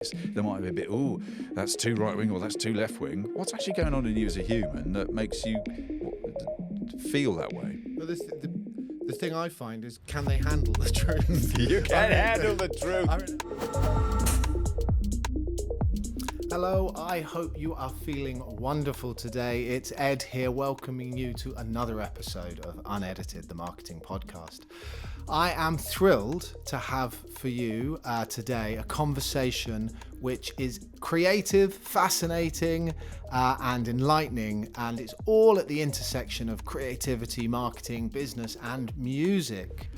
There might be a bit, oh, that's too right wing or that's too left wing. What's actually going on in you as a human that makes you feel that way? Well, the thing I find is, can they handle the truth? You can handle the truth. Hello, I hope you are feeling wonderful today. It's Ed here, welcoming you to another episode of UnEDited, the marketing podcast. I am thrilled to have for you today a conversation which is creative, fascinating, and enlightening, and it's all at the intersection of creativity, marketing, business, and music.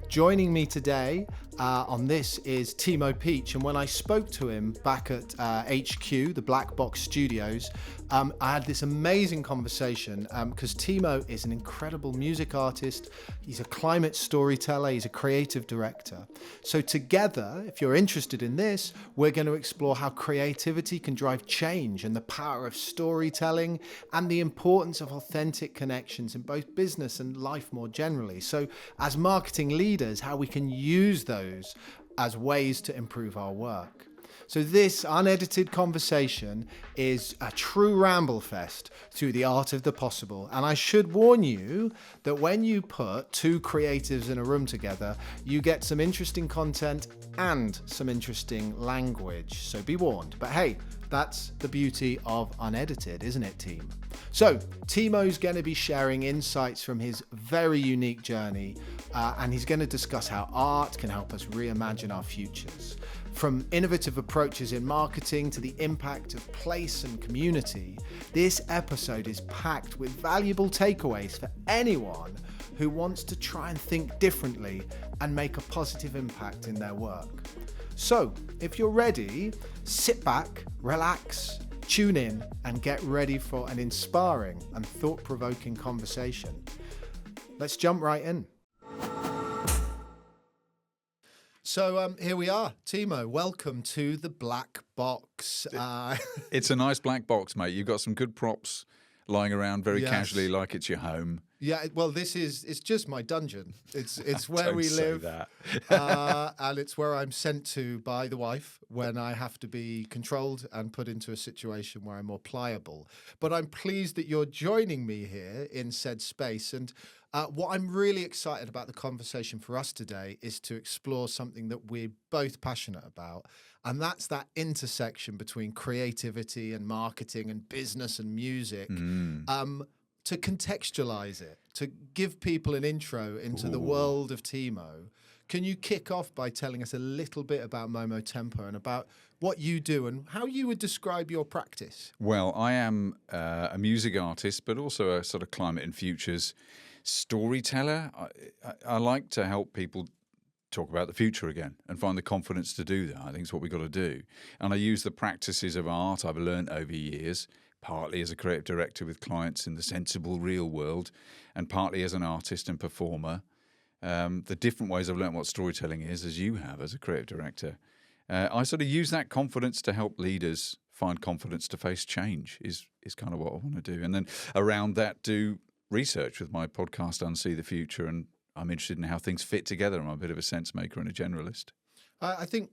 Joining me today on this is Timo Peach, and when I spoke to him back at HQ, the Black Box Studios, I had this amazing conversation because Timo is an incredible music artist, he's a climate storyteller, he's a creative director. So together, if you're interested in this, we're going to explore how creativity can drive change and the power of storytelling and the importance of authentic connections in both business and life more generally. So as marketing leaders, how we can use those as ways to improve our work. So this unedited conversation is a true ramble fest through the art of the possible. And I should warn you that when you put two creatives in a room together, you get some interesting content and some interesting language. So be warned. But hey, that's the beauty of unedited, isn't it, team? So Timo's going to be sharing insights from his very unique journey, and he's going to discuss how art can help us reimagine our futures. From innovative approaches in marketing to the impact of place and community, this episode is packed with valuable takeaways for anyone who wants to try and think differently and make a positive impact in their work. So, if you're ready, sit back, relax, tune in, and get ready for an inspiring and thought-provoking conversation. Let's jump right in. So here we are, Timo. Welcome to the Black Box. It's a nice black box, mate. You've got some good props lying around very casually, like it's your home. Yeah, well, it's just my dungeon. It's where we live, that. and it's where I'm sent to by the wife when I have to be controlled and put into a situation where I'm more pliable. But I'm pleased that you're joining me here in said space. And what I'm really excited about the conversation for us today is to explore something that we're both passionate about. And that's that intersection between creativity and marketing and business and music. To contextualize it, to give people an intro into the world of Timo. Can you kick off by telling us a little bit about Momo Tempo and about what you do and how you would describe your practice? Well, I am a music artist, but also a sort of climate and futures storyteller. I like to help people talk about the future again and find the confidence to do that. I think it's what we've got to do. And I use the practices of art I've learned over years, partly as a creative director with clients in the sensible real world, and partly as an artist and performer. The different ways I've learned what storytelling is, as you have as a creative director. I sort of use that confidence to help leaders find confidence to face change is kind of what I want to do. And then around that, do research with my podcast, Unsee the Future, and I'm interested in how things fit together. I'm a bit of a sense maker and a generalist. I think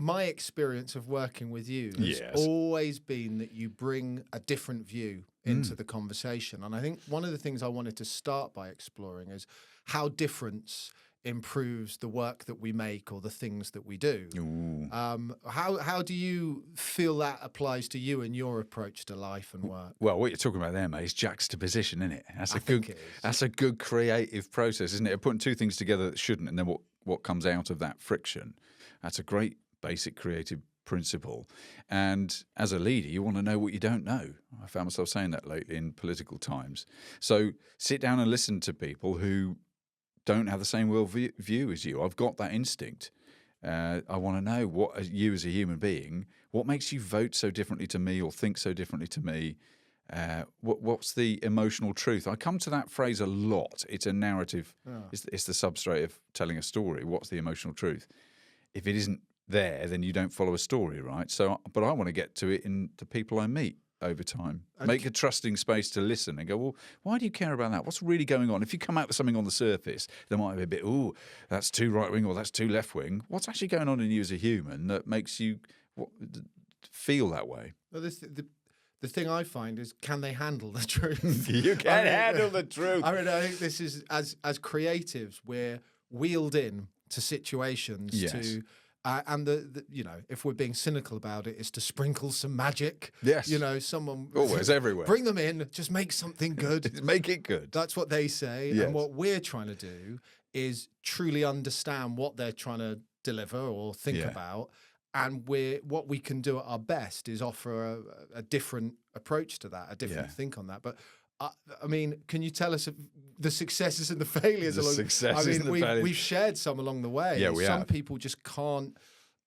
my experience of working with you has always been that you bring a different view into the conversation. And I think one of the things I wanted to start by exploring is how difference improves the work that we make or the things that we do. How do you feel that applies to you and your approach to life and work? Well, what you're talking about there, mate, is juxtaposition, isn't it? That's a good creative process, isn't it? Putting two things together that shouldn't, and then what comes out of that friction. That's a great basic creative principle. And as a leader, you want to know what you don't know. I found myself saying that lately in political times. So sit down and listen to people who don't have the same world view as you. I've got that instinct. I want to know what you as a human being, what makes you vote so differently to me or think so differently to me? What's the emotional truth? I come to that phrase a lot. It's a narrative. It's the substrate of telling a story. What's the emotional truth? If it isn't there, then you don't follow a story, right? So, but I want to get to it in the people I meet over time. Make a trusting space to listen and go, well, why do you care about that? What's really going on? If you come out with something on the surface, there might be a bit, oh, that's too right wing or that's too left wing. What's actually going on in you as a human that makes you feel that way. Well, the thing I find is, can they handle the truth? You can't handle the truth. I mean, I think this is, as creatives, we're wheeled in to situations to, and the if we're being cynical about it, is to sprinkle some magic. Yes. Someone Always, everywhere. Bring them in, just make something good. Make it good. That's what they say. Yes. And what we're trying to do is truly understand what they're trying to deliver or think about. And what we can do at our best is offer a different approach to that, a different think on that. But I mean, can you tell us the successes and the failures? We've shared some along the way. Yeah, some people just can't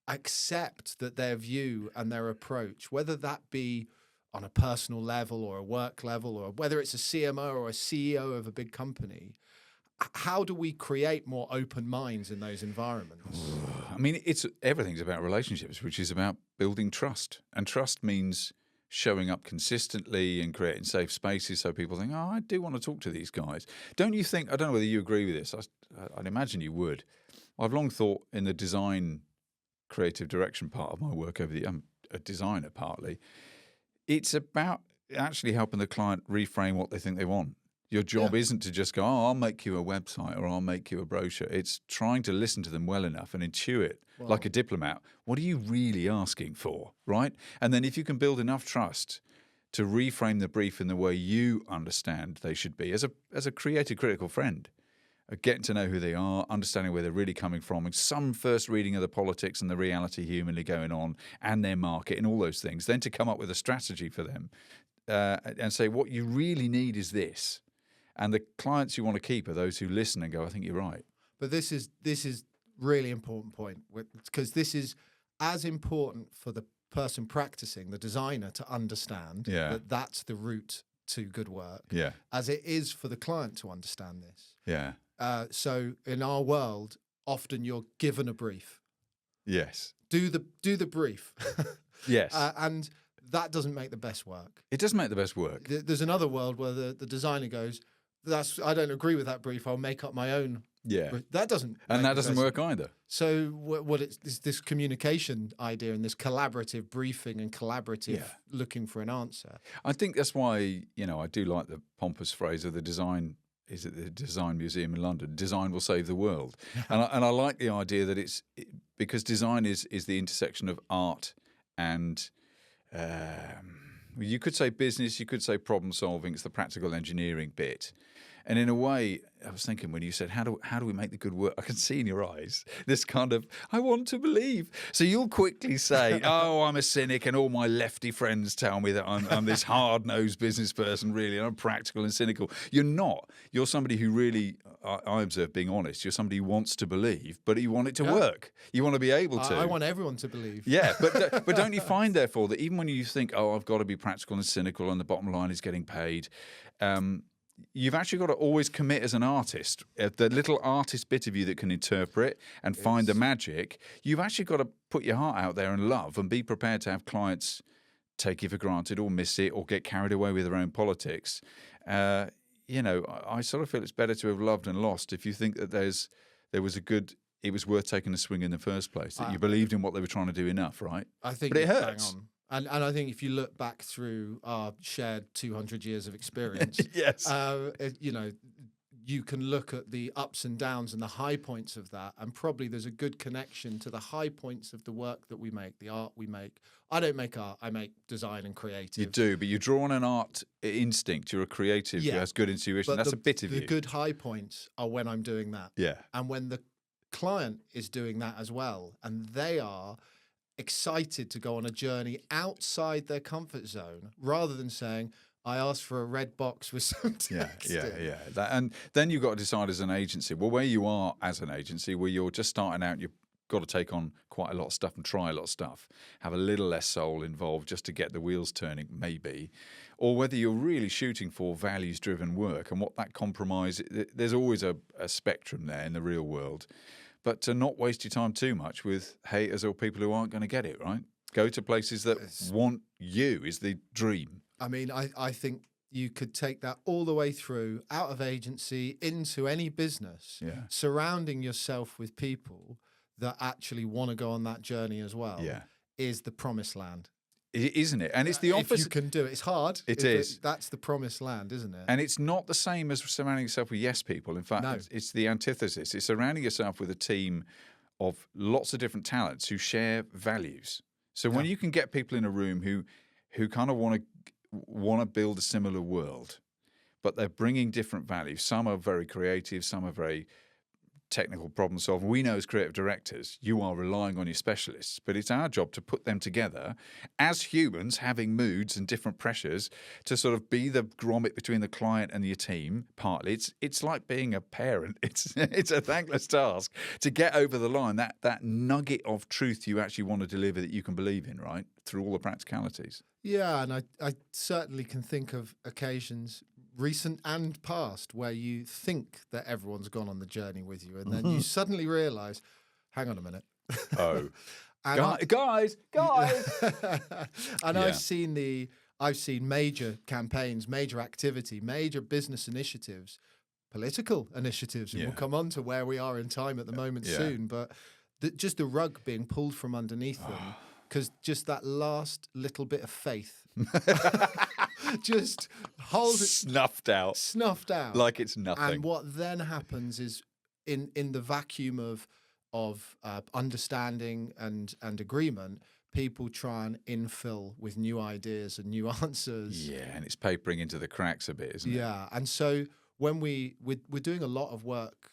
accept that their view and their approach, whether that be on a personal level or a work level, or whether it's a CMO or a CEO of a big company. How do we create more open minds in those environments? I mean, everything's about relationships, which is about building trust. And trust means showing up consistently and creating safe spaces so people think, oh, I do want to talk to these guys. Don't you think, I don't know whether you agree with this, I'd imagine you would. I've long thought in the design creative direction part of my work I'm a designer partly, it's about actually helping the client reframe what they think they want. Your job isn't to just go, oh, I'll make you a website or I'll make you a brochure. It's trying to listen to them well enough and intuit, like a diplomat. What are you really asking for, right? And then if you can build enough trust to reframe the brief in the way you understand they should be, as a creative, critical friend, getting to know who they are, understanding where they're really coming from, and some first reading of the politics and the reality humanly going on and their market and all those things, then to come up with a strategy for them and say, what you really need is this. And the clients you want to keep are those who listen and go, I think you're right. But this is really important point, because this is as important for the person practicing, the designer, to understand that that's the route to good work, as it is for the client to understand this. Yeah. So in our world, often you're given a brief. Yes. Do the brief. Yes. And that doesn't make the best work. It doesn't make the best work. There's another world where the designer goes, I don't agree with that brief. I'll make up my own. Yeah, that doesn't work either. So it's this communication idea and this collaborative briefing and collaborative looking for an answer. I think that's why I do like the pompous phrase of the design. Is it the Design Museum in London? Design will save the world, and I like the idea that because design is the intersection of art and. You could say business, you could say problem solving. It's the practical engineering bit. And in a way, I was thinking when you said, how do we make the good work? I can see in your eyes this kind of, I want to believe. So you'll quickly say, oh, I'm a cynic and all my lefty friends tell me that I'm this hard-nosed business person, really, and I'm practical and cynical. You're not. You're somebody who really, I observe being honest, you're somebody who wants to believe, but you want it to work. You want to be able to. I want everyone to believe. Yeah, but don't you find, therefore, that even when you think, oh, I've got to be practical and cynical and the bottom line is getting paid, you've actually got to always commit as an artist. The little artist bit of you that can interpret and find the magic, you've actually got to put your heart out there and love and be prepared to have clients take you for granted or miss it or get carried away with their own politics. I sort of feel it's better to have loved and lost if you think that it was worth taking a swing in the first place, that you believed in what they were trying to do enough, right? I think, but it hurts. Bang on. And I think if you look back through our shared 200 years of experience, yes, you can look at the ups and downs and the high points of that, and probably there's a good connection to the high points of the work that we make, the art we make. I don't make art, I make design and creative. You do, but you draw on an art instinct. You're a creative who has good intuition. That's a bit of you. The good high points are when I'm doing that. Yeah. And when the client is doing that as well, and they are excited to go on a journey outside their comfort zone, rather than saying, I asked for a red box with some text. Yeah. And then you've got to decide as an agency, well, where you are as an agency, where you're just starting out, you've got to take on quite a lot of stuff and try a lot of stuff, have a little less soul involved just to get the wheels turning, maybe, or whether you're really shooting for values-driven work and what that compromise, there's always a spectrum there in the real world. But to not waste your time too much with haters or people who aren't going to get it, right? Go to places that want you is the dream. I mean, I think you could take that all the way through, out of agency, into any business, surrounding yourself with people that actually want to go on that journey as well. Yeah. is the promised land. Isn't it? And it's the opposite. If you can do it. It's hard. It is. That's the promised land, isn't it? And it's not the same as surrounding yourself with yes people. In fact, No. it's the antithesis. It's surrounding yourself with a team of lots of different talents who share values. So when you can get people in a room who kind of want to build a similar world, but they're bringing different values. Some are very creative, some are very technical problem solving. We know as creative directors, you are relying on your specialists, but it's our job to put them together as humans having moods and different pressures to sort of be the grommet between the client and your team. Partly, it's like being a parent. It's a thankless task to get over the line, that nugget of truth you actually want to deliver that you can believe in, right? Through all the practicalities. Yeah, and I certainly can think of occasions, recent and past, where you think that everyone's gone on the journey with you, and then you suddenly realise, hang on a minute. Oh, and guys. And I've seen major campaigns, major activity, major business initiatives, political initiatives, and we'll come on to where we are in time at the moment soon, but just the rug being pulled from underneath them, because just that last little bit of faith just hold it snuffed out like it's nothing. And what then happens is in the vacuum of understanding and agreement, people try and infill with new ideas and new answers. Yeah, and it's papering into the cracks a bit, isn't it? Yeah, and so when we're doing a lot of work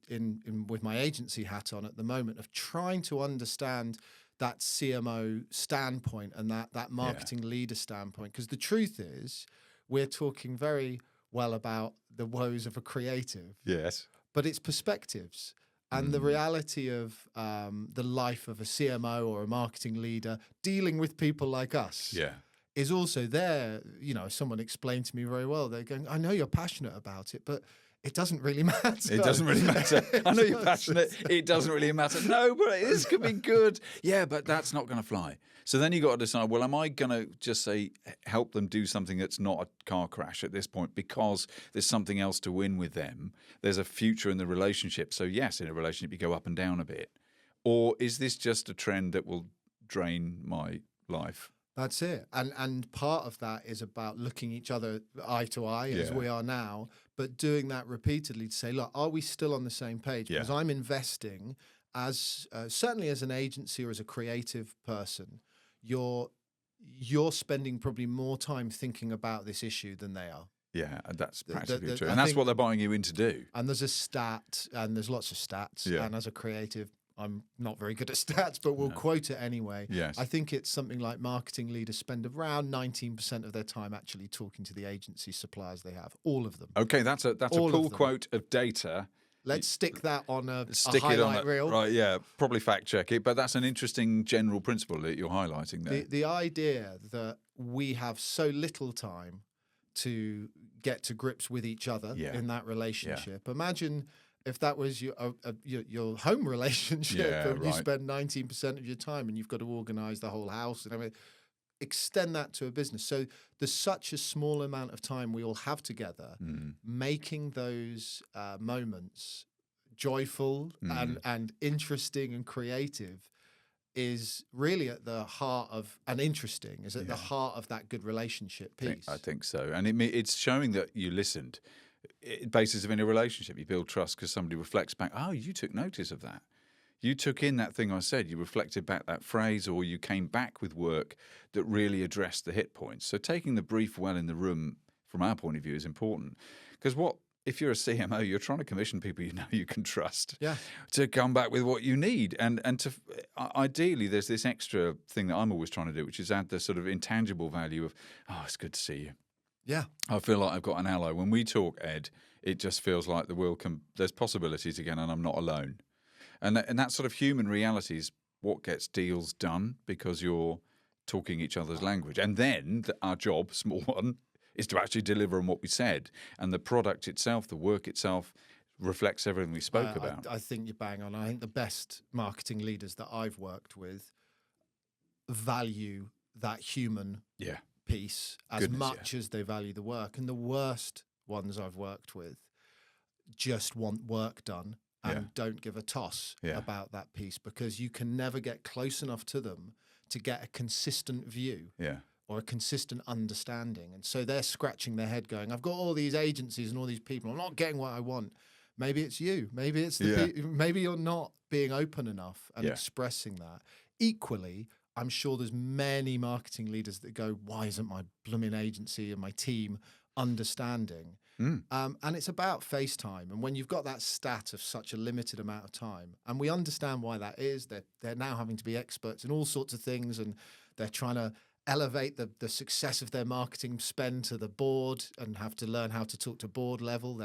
in with my agency hat on at the moment of trying to understand that CMO standpoint and that marketing leader standpoint. Because the truth is, we're talking very well about the woes of a creative. Yes. But it's perspectives. And the reality of the life of a CMO or a marketing leader dealing with people like us is also there. You know, someone explained to me very well, they're going, I know you're passionate about it, but it doesn't really matter. It doesn't really matter. I know you're passionate. It doesn't really matter. No, but this could be good. Yeah, but that's not going to fly. So then you got to decide, well, am I going to just say help them do something that's not a car crash at this point because there's something else to win with them? There's a future in the relationship. So yes, in a relationship, you go up and down a bit. Or is this just a trend that will drain my life? That's it. And part of that is about looking each other eye to eye as we are now, but doing that repeatedly to say, look, are we still on the same page? Because I'm investing as certainly as an agency or as a creative person, you're spending probably more time thinking about this issue than they are. Yeah, that's practically true. And that's what they're buying you in to do. And there's a stat, and there's lots of stats. Yeah. And as a creative, I'm not very good at stats, but we'll quote it anyway. Yes. I think it's something like marketing leaders spend around 19% of their time actually talking to the agency suppliers they have, all of them. Okay, that's a cool quote of data. Let's stick that on a highlight on reel. Right, yeah, probably fact check it, but that's an interesting general principle that you're highlighting there. The idea that we have so little time to get to grips with each other in that relationship. Imagine if that was your home relationship, and you spend 19% of your time and you've got to organise the whole house and everything. Extend that to a business. So there's such a small amount of time we all have together, making those moments joyful and interesting and creative is really at the heart of, and interesting, is at the heart of that good relationship piece. I think so. And it's showing that you listened. Basis of any relationship, you build trust because somebody reflects back, oh, you took notice of that. You took in that thing I said, you reflected back that phrase, or you came back with work that really addressed the hit points. So taking the brief well in the room from our point of view is important. Because if you're a CMO, you're trying to commission people you know you can trust to come back with what you need. And to ideally, there's this extra thing that I'm always trying to do, which is add the sort of intangible value of, oh, it's good to see you. Yeah. I feel like I've got an ally. When we talk, Ed, it just feels like the world there's possibilities again and I'm not alone. And that sort of human reality is what gets deals done because you're talking each other's language. And then our job, small one, is to actually deliver on what we said. And the product itself, the work itself, reflects everything we spoke about. I think you're bang on. I think the best marketing leaders that I've worked with value that human piece as much as they value the work. And the worst ones I've worked with just want work done and don't give a toss about that piece, because you can never get close enough to them to get a consistent view or a consistent understanding. And so they're scratching their head going, I've got all these agencies and all these people, I'm not getting what I want. Maybe it's you. Maybe it's maybe you're not being open enough and expressing that. Equally, I'm sure there's many marketing leaders that go, why isn't my blooming agency and my team understanding? And it's about face time. And when you've got that stat of such a limited amount of time, and we understand why that is, they're now having to be experts in all sorts of things, and they're trying to elevate the success of their marketing spend to the board and have to learn how to talk to board level.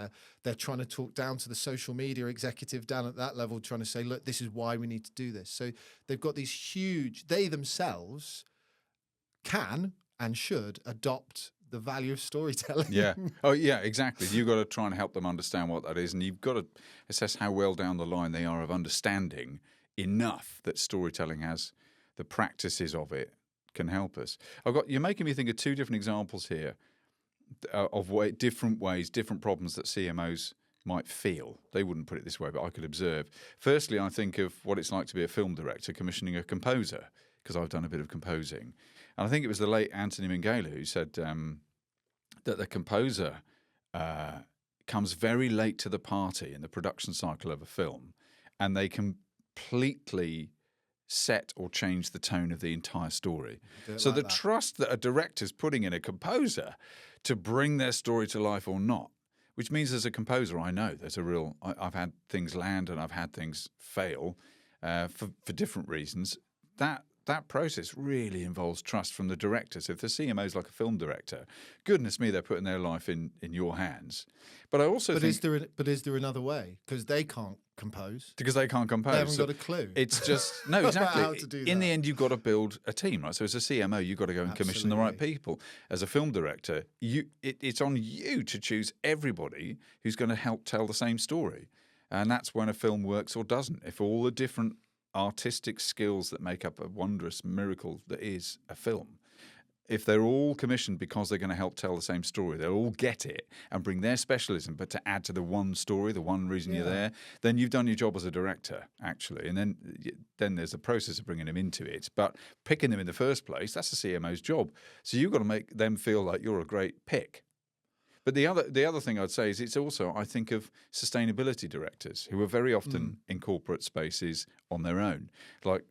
They're trying to talk down to the social media executive down at that level, trying to say, look, this is why we need to do this. So they've got these huge, they themselves can and should adopt the value of storytelling. Yeah. Oh, yeah, exactly. You've got to try and help them understand what that is, and you've got to assess how well down the line they are of understanding enough that storytelling has the practices of it can help us. You're making me think of two different examples here of different ways, different problems that CMOs might feel. They wouldn't put it this way, but I could observe. Firstly, I think of what it's like to be a film director commissioning a composer, because I've done a bit of composing. And I think it was the late Anthony Minghella who said that the composer comes very late to the party in the production cycle of a film, and they completely set or change the tone of the entire story. So the trust that a director's putting in a composer to bring their story to life or not, which means as a composer, I know there's I've had things land and I've had things fail for different reasons. That process really involves trust from the director. So if the CMO is like a film director, goodness me, they're putting their life in your hands. But I also think... Is there another way? Because they can't compose. Because they can't compose. They haven't got a clue. It's just... No, exactly. How to do that. In the end, you've got to build a team, right? So as a CMO, you've got to go and commission the right people. As a film director, it's on you to choose everybody who's going to help tell the same story. And that's when a film works or doesn't. If all the different artistic skills that make up a wondrous miracle that is a film, if they're all commissioned because they're going to help tell the same story, they'll all get it and bring their specialism, but to add to the one story, the one reason you're there, then you've done your job as a director, actually. And then there's a process of bringing them into it. But picking them in the first place, that's the CMO's job. So you've got to make them feel like you're a great pick. But the other thing I'd say is it's also, I think, of sustainability directors who are very often in corporate spaces on their own, like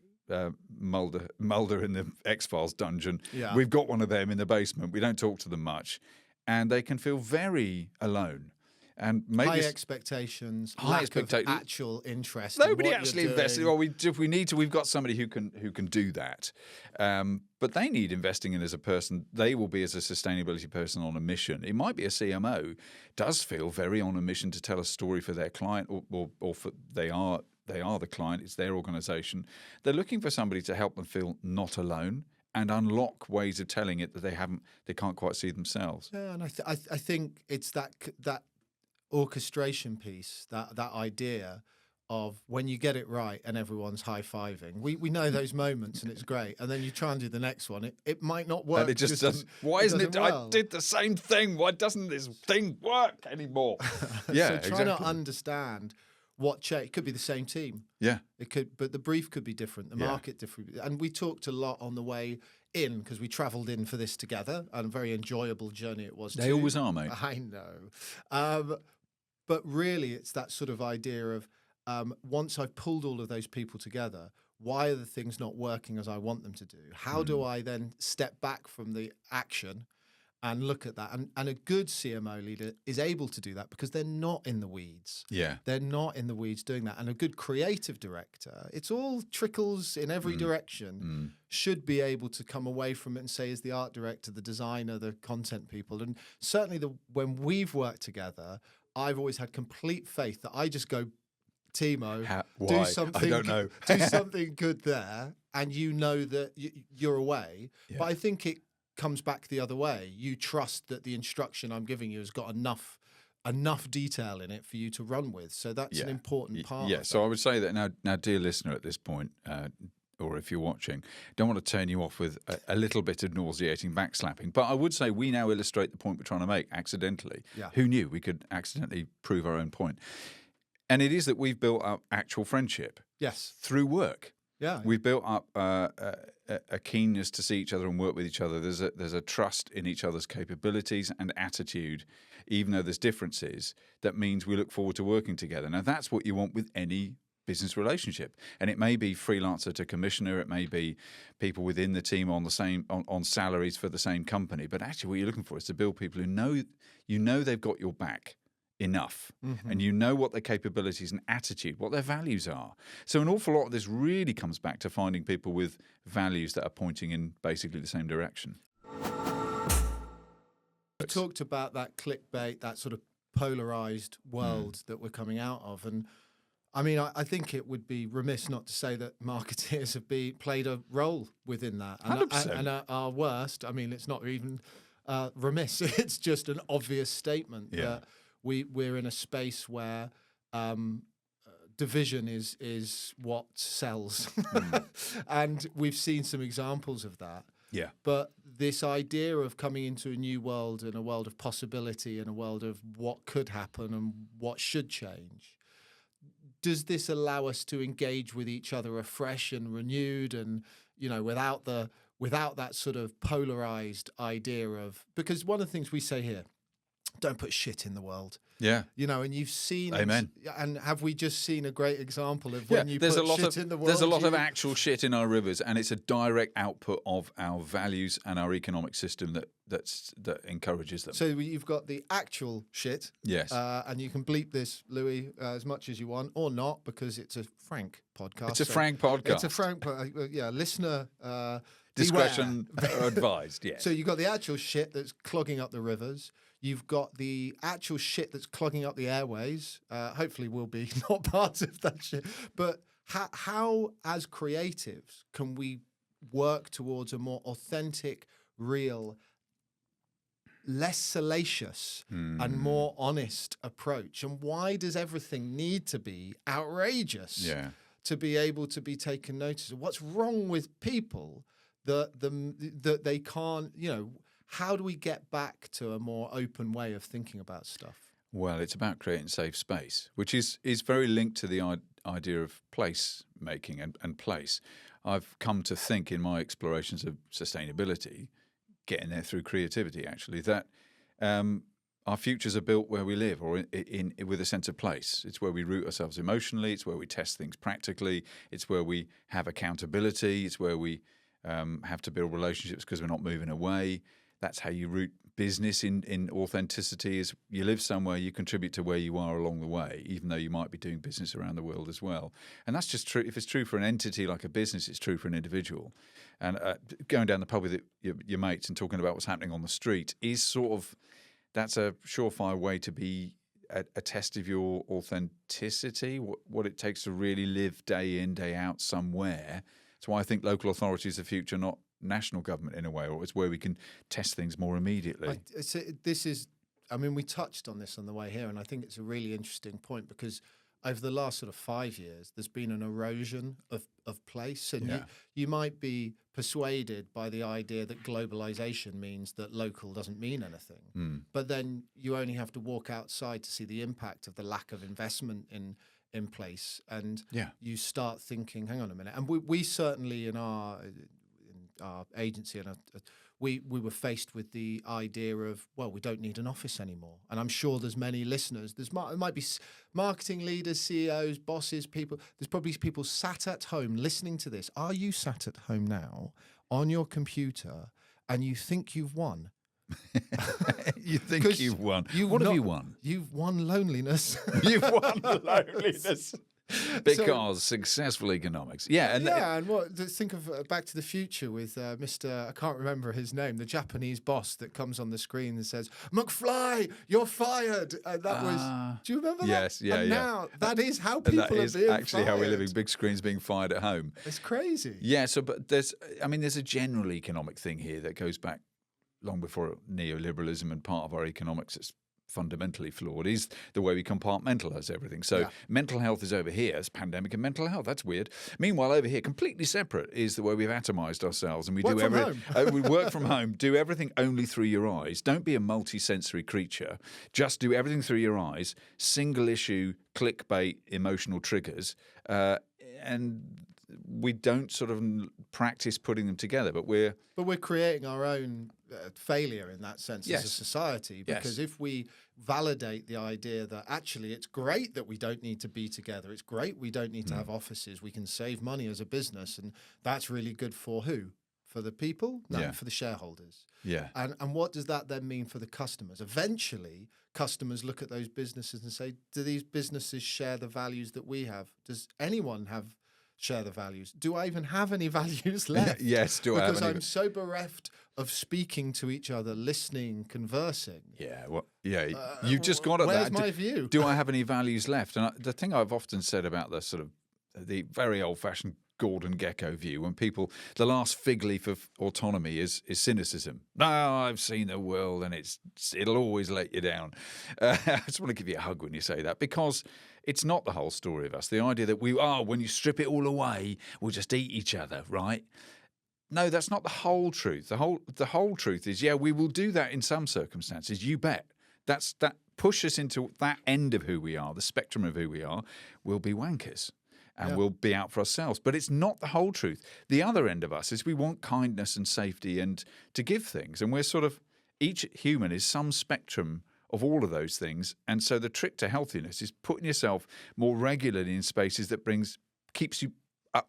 Mulder in the X-Files dungeon. Yeah. We've got one of them in the basement. We don't talk to them much, and they can feel very alone. And maybe high expectations, lack of actual interest. Nobody actually invested. Well, if we need to, we've got somebody who can do that. But they need investing in as a person. They will be as a sustainability person on a mission. It might be a CMO does feel very on a mission to tell a story for their client, or for they are the client. It's their organisation. They're looking for somebody to help them feel not alone and unlock ways of telling it that they can't quite see themselves. Yeah, and I think it's that orchestration piece, that idea of when you get it right and everyone's high-fiving. We know those moments and it's great. And then you try and do the next one. It might not work. And it just doesn't. Why isn't it? Well. I did the same thing. Why doesn't this thing work anymore? Yeah, so trying to understand what change. It could be the same team. Yeah. It could, but the brief could be different, the market different. And we talked a lot on the way in, because we travelled in for this together, and a very enjoyable journey it was. They always are, mate. I know. But really, it's that sort of idea of once I've pulled all of those people together, why are the things not working as I want them to do? How do I then step back from the action and look at that? And a good CMO leader is able to do that because they're not in the weeds. Yeah. They're not in the weeds doing that. And a good creative director, it's all trickles in every direction, should be able to come away from it and say, as the art director, the designer, the content people. And certainly when we've worked together, I've always had complete faith that I just go, Timo, do something. I don't know. Do something good there, and you know that you're away. Yeah. But I think it comes back the other way. You trust that the instruction I'm giving you has got enough detail in it for you to run with. So that's an important part. Yeah. So I would say that now, dear listener, at this point, or if you're watching, don't want to turn you off with a little bit of nauseating backslapping. But I would say we now illustrate the point we're trying to make accidentally. Yeah. Who knew we could accidentally prove our own point? And it is that we've built up actual friendship. Yes. Through work. Yeah. We've built up a keenness to see each other and work with each other. There's a trust in each other's capabilities and attitude, even though there's differences. That means we look forward to working together. Now, that's what you want with any business relationship. And it may be freelancer to commissioner. It may be people within the team on the same on salaries for the same company. But actually, what you're looking for is to build people who know they've got your back enough, and you know what their capabilities and attitude, what their values are. So an awful lot of this really comes back to finding people with values that are pointing in basically the same direction. You talked about that clickbait, that sort of polarized world that we're coming out of. And I mean, I think it would be remiss not to say that marketeers have played a role within that. And, 100%. And at our worst, I mean, it's not even remiss. It's just an obvious statement that we're in a space where division is what sells. And we've seen some examples of that. Yeah. But this idea of coming into a new world and a world of possibility and a world of what could happen and what should change, does this allow us to engage with each other afresh and renewed and, you know, without that sort of polarized idea of, because one of the things we say here, don't put shit in the world. Yeah. You know, and you've seen... Amen. And have we just seen a great example of when you put shit in the world? There's a lot of actual shit in our rivers, and it's a direct output of our values and our economic system that encourages them. So you've got the actual shit. Yes. And you can bleep this, Louis, as much as you want, or not, because it's a frank podcast. It's a frank podcast. It's a frank... listener... discretion advised, yes. So you've got the actual shit that's clogging up the rivers. You've got the actual shit that's clogging up the airways. Hopefully we'll be not part of that shit. But how, as creatives, can we work towards a more authentic, real, less salacious and more honest approach? And why does everything need to be outrageous to be able to be taken notice of? What's wrong with people that they can't, you know, how do we get back to a more open way of thinking about stuff? Well, it's about creating safe space, which is very linked to the idea of place making and place. I've come to think in my explorations of sustainability, getting there through creativity actually, that our futures are built where we live, or in with a sense of place. It's where we root ourselves emotionally. It's where we test things practically. It's where we have accountability. It's where we have to build relationships because we're not moving away. That's how you root business in authenticity. Is you live somewhere, you contribute to where you are along the way, even though you might be doing business around the world as well. And that's just true. If it's true for an entity like a business, it's true for an individual. And going down the pub with your mates and talking about what's happening on the street is sort of, that's a surefire way to be a test of your authenticity, what it takes to really live day in, day out somewhere. That's why I think local authority is the future, not national government in a way, or it's where we can test things more immediately. We touched on this on the way here, and I think it's a really interesting point because over the last sort of 5 years, there's been an erosion of place, and you might be persuaded by the idea that globalization means that local doesn't mean anything. But then you only have to walk outside to see the impact of the lack of investment in place, and you start thinking, hang on a minute. And we certainly in our agency, and we were faced with the idea of, well, we don't need an office anymore. And I'm sure there's many listeners. There might be marketing leaders, CEOs, bosses, people. There's probably people sat at home listening to this. Are you sat at home now on your computer and you think you've won? You think you've won? What have you won? You've won loneliness. You've won loneliness. Because successful economics. And think of Back to the Future with Mr. I can't remember his name, the Japanese boss that comes on the screen and says, McFly, you're fired. That was, do you remember that? Yes, now that is how people are being fired. Actually how we're living, big screens being fired at home. It's crazy. Yeah, but there's a general economic thing here that goes back long before neoliberalism, and part of our economics fundamentally flawed is the way we compartmentalize everything. So mental health is over here. It's pandemic and mental health. That's weird. Meanwhile, over here, completely separate, is the way we've atomized ourselves, and we work do from everything. We work from home. Do everything only through your eyes. Don't be a multi-sensory creature. Just do everything through your eyes. Single issue, clickbait, emotional triggers, and we don't sort of practice putting them together. But we're creating our own failure in that sense as a society, because if we validate the idea that actually it's great that we don't need to be together, it's great we don't need to have offices, we can save money as a business, and that's really good for who? For the people? No, for the shareholders. Yeah. And what does that then mean for the customers? Eventually, customers look at those businesses and say, do these businesses share the values that we have? Does anyone share the values? Do I even have any values left? Yes, do I have any? Because I'm so bereft of speaking to each other, listening, conversing. Yeah, well, you just got at where's that. my view? Do I have any values left? And the thing I've often said about the very old-fashioned Gordon Gekko view, when people, the last fig leaf of autonomy is cynicism. No, I've seen the world and it'll always let you down. I just want to give you a hug when you say that, because it's not the whole story of us. The idea that when you strip it all away, we'll just eat each other, right? No, that's not the whole truth. The whole truth is, we will do that in some circumstances. You bet. That push us into that end of who we are, the spectrum of who we are. We'll be wankers. And we'll be out for ourselves. But it's not the whole truth. The other end of us is we want kindness and safety and to give things. And we're sort of, each human is some spectrum of all of those things. And so the trick to healthiness is putting yourself more regularly in spaces that keeps you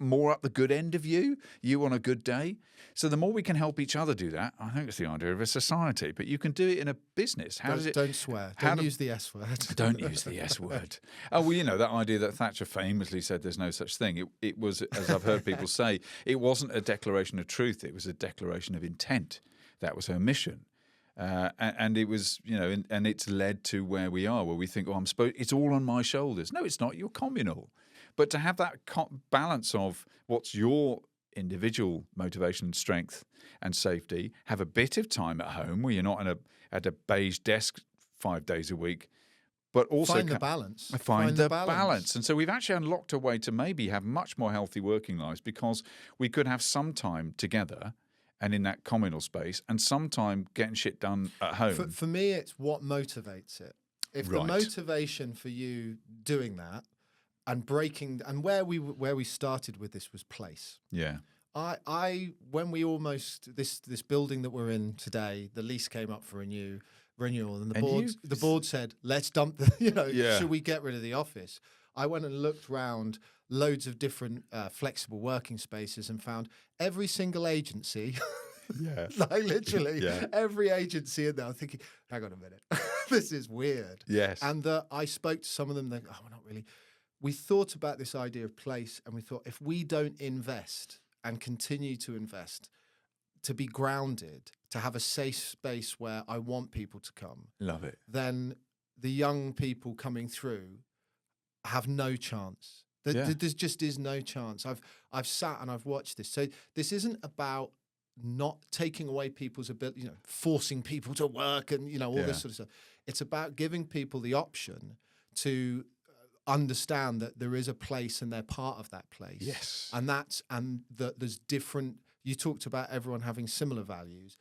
more up the good end of you on a good day. So the more we can help each other do that, I think it's the idea of a society. But you can do it in a business. Don't swear. Don't use the S word. Don't use the S word. Oh, well, that idea that Thatcher famously said there's no such thing. It was, as I've heard people say, it wasn't a declaration of truth. It was a declaration of intent. That was her mission. And it was, and it's led to where we are, where we think, it's all on my shoulders. No, it's not. You're communal. But to have that balance of what's your individual motivation, strength and safety, have a bit of time at home where you're not at a beige desk 5 days a week, but also find the balance. Find the balance. And so we've actually unlocked a way to maybe have much more healthy working lives, because we could have some time together and in that communal space and some time getting shit done at home. For me, it's what motivates it. If the motivation for you doing that, and breaking, and where we started with this was place. Yeah. When we this building that we're in today, the lease came up for renewal, and the board said, let's dump should we get rid of the office? I went and looked round loads of different flexible working spaces and found every single agency. Yeah. Like literally every agency in there. I'm thinking, hang on a minute, this is weird. Yes. And I spoke to some of them. They go, we're not really. We thought about this idea of place, and we thought, if we don't invest and continue to invest, to be grounded, to have a safe space where I want people to come. Love it. Then the young people coming through have no chance. There just is no chance. I've sat and I've watched this. So this isn't about not taking away people's ability, forcing people to work and, all this sort of stuff. It's about giving people the option to understand that there is a place and they're part of that place. Yes. And that there's different, you talked about everyone having similar values.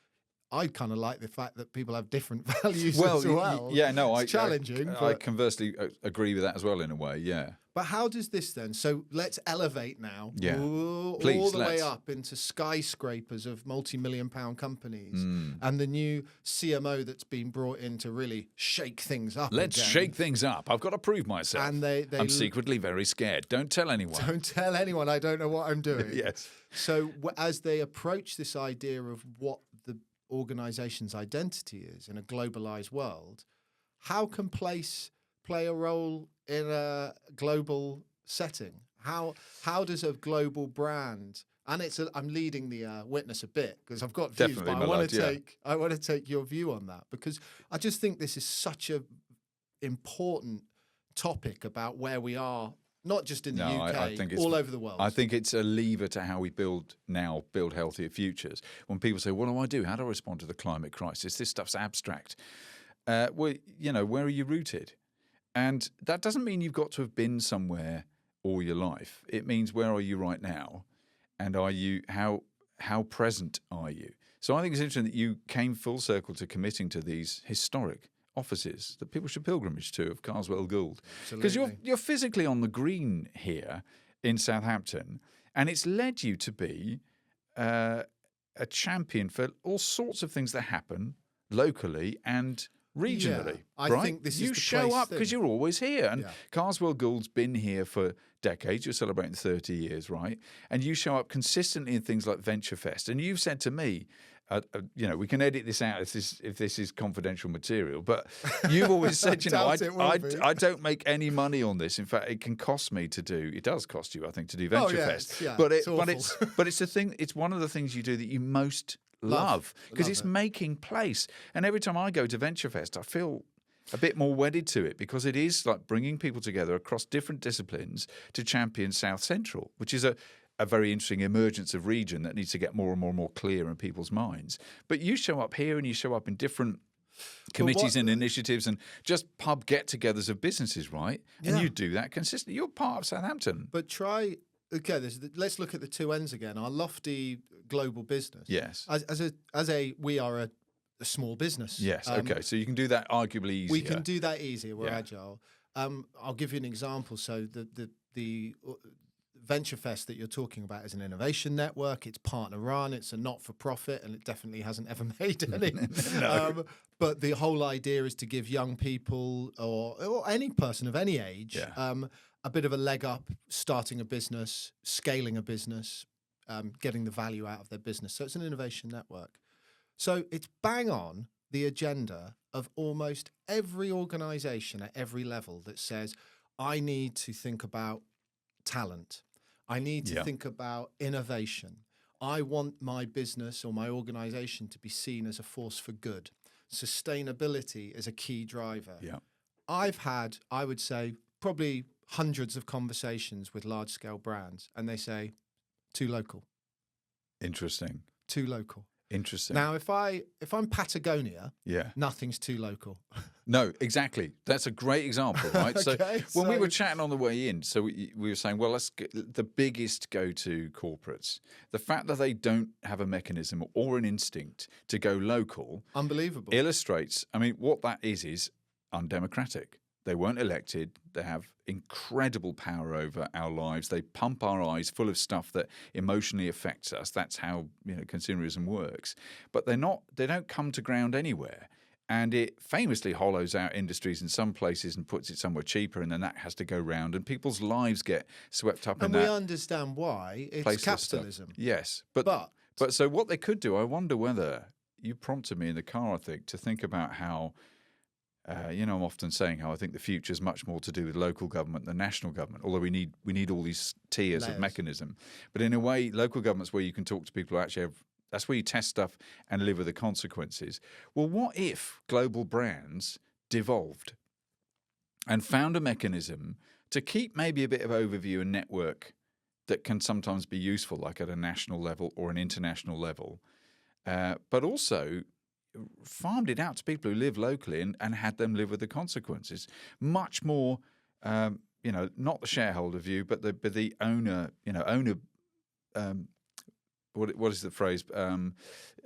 I kind of like the fact that people have different values as well. It's challenging. I conversely agree with that as well in a way, yeah. But how does this then? So let's elevate now, all the way up into skyscrapers of multi-million-pound companies, and the new CMO that's been brought in to really shake things up. Let's shake things up. I've got to prove myself. And I'm secretly very scared. Don't tell anyone. Don't tell anyone. I don't know what I'm doing. Yes. So as they approach this idea of what the organization's identity is in a globalized world, how can place play a role in a global setting? How does a global brand, and I'm leading the witness a bit because I've got views, definitely, but I want to take your view on that, because I just think this is such a important topic about where we are, not just in the UK, I think all over the world. I think it's a lever to how we build healthier futures. When people say, what do I do? How do I respond to the climate crisis? This stuff's abstract. well, where are you rooted? And that doesn't mean you've got to have been somewhere all your life. It means where are you right now, and how present are you? So I think it's interesting that you came full circle to committing to these historic offices that people should pilgrimage to of Carswell Gould, because you're physically on the green here in Southampton, and it's led you to be a champion for all sorts of things that happen locally and regionally. I right? think this is you the show place up thing. because you're always here, and Carswell Gould's been here for decades. You're celebrating 30 years, right? And you show up consistently in things like Venture Fest, and you've said to me, we can edit this out if this is confidential material, but you've always said, I don't make any money on this. In fact, it can cost me to do. It does cost you, I think, to do Venture Fest. But it's the thing. It's one of the things you do that you most love because it's making place. And every time I go to Venture Fest, I feel a bit more wedded to it because it is like bringing people together across different disciplines to champion South Central, which is a very interesting emergence of region that needs to get more and more and more clear in people's minds. But you show up here and you show up in different committees and initiatives and just pub get-togethers of businesses, right? And you do that consistently. You're part of Southampton. But let's look at the two ends again. Our lofty global business. Yes. We are a small business. Yes. Okay. So you can do that arguably easier. We can do that easier. We're agile. I'll give you an example. So the Venture Fest that you're talking about is an innovation network. It's partner run. It's a not-for-profit, and it definitely hasn't ever made any. No. But the whole idea is to give young people or any person of any age a bit of a leg up, starting a business, scaling a business, getting the value out of their business. So it's an innovation network. So it's bang on the agenda of almost every organization at every level that says, I need to think about talent. I need to think about innovation. I want my business or my organization to be seen as a force for good. Sustainability is a key driver. Yeah. I've had, I would say, probably hundreds of conversations with large-scale brands, and they say, too local. Interesting. Too local. Interesting. Now, if I'm Patagonia, nothing's too local. No, exactly. That's a great example, right? When we were chatting on the way in, so we were saying, well, let's get the biggest go-to corporates. The fact that they don't have a mechanism or an instinct to go local, unbelievable, illustrates. I mean, what that is undemocratic. They weren't elected. They have incredible power over our lives. They pump our eyes full of stuff that emotionally affects us. That's how consumerism works. But they don't come to ground anywhere. And it famously hollows out industries in some places and puts it somewhere cheaper, and then that has to go round, and people's lives get swept up in that. And we understand why. It's capitalism. Stuff. Yes. But so what they could do, I wonder whether, you prompted me in the car, I think, to think about how, I'm often saying how I think the future is much more to do with local government than national government, although we need all these tiers of mechanism. But in a way, local government's where you can talk to people who actually have. That's where you test stuff and live with the consequences. Well, what if global brands devolved and found a mechanism to keep maybe a bit of overview and network that can sometimes be useful, like at a national level or an international level, but also farmed it out to people who live locally and had them live with the consequences? Much more, not the shareholder view, but the owner, what is the phrase?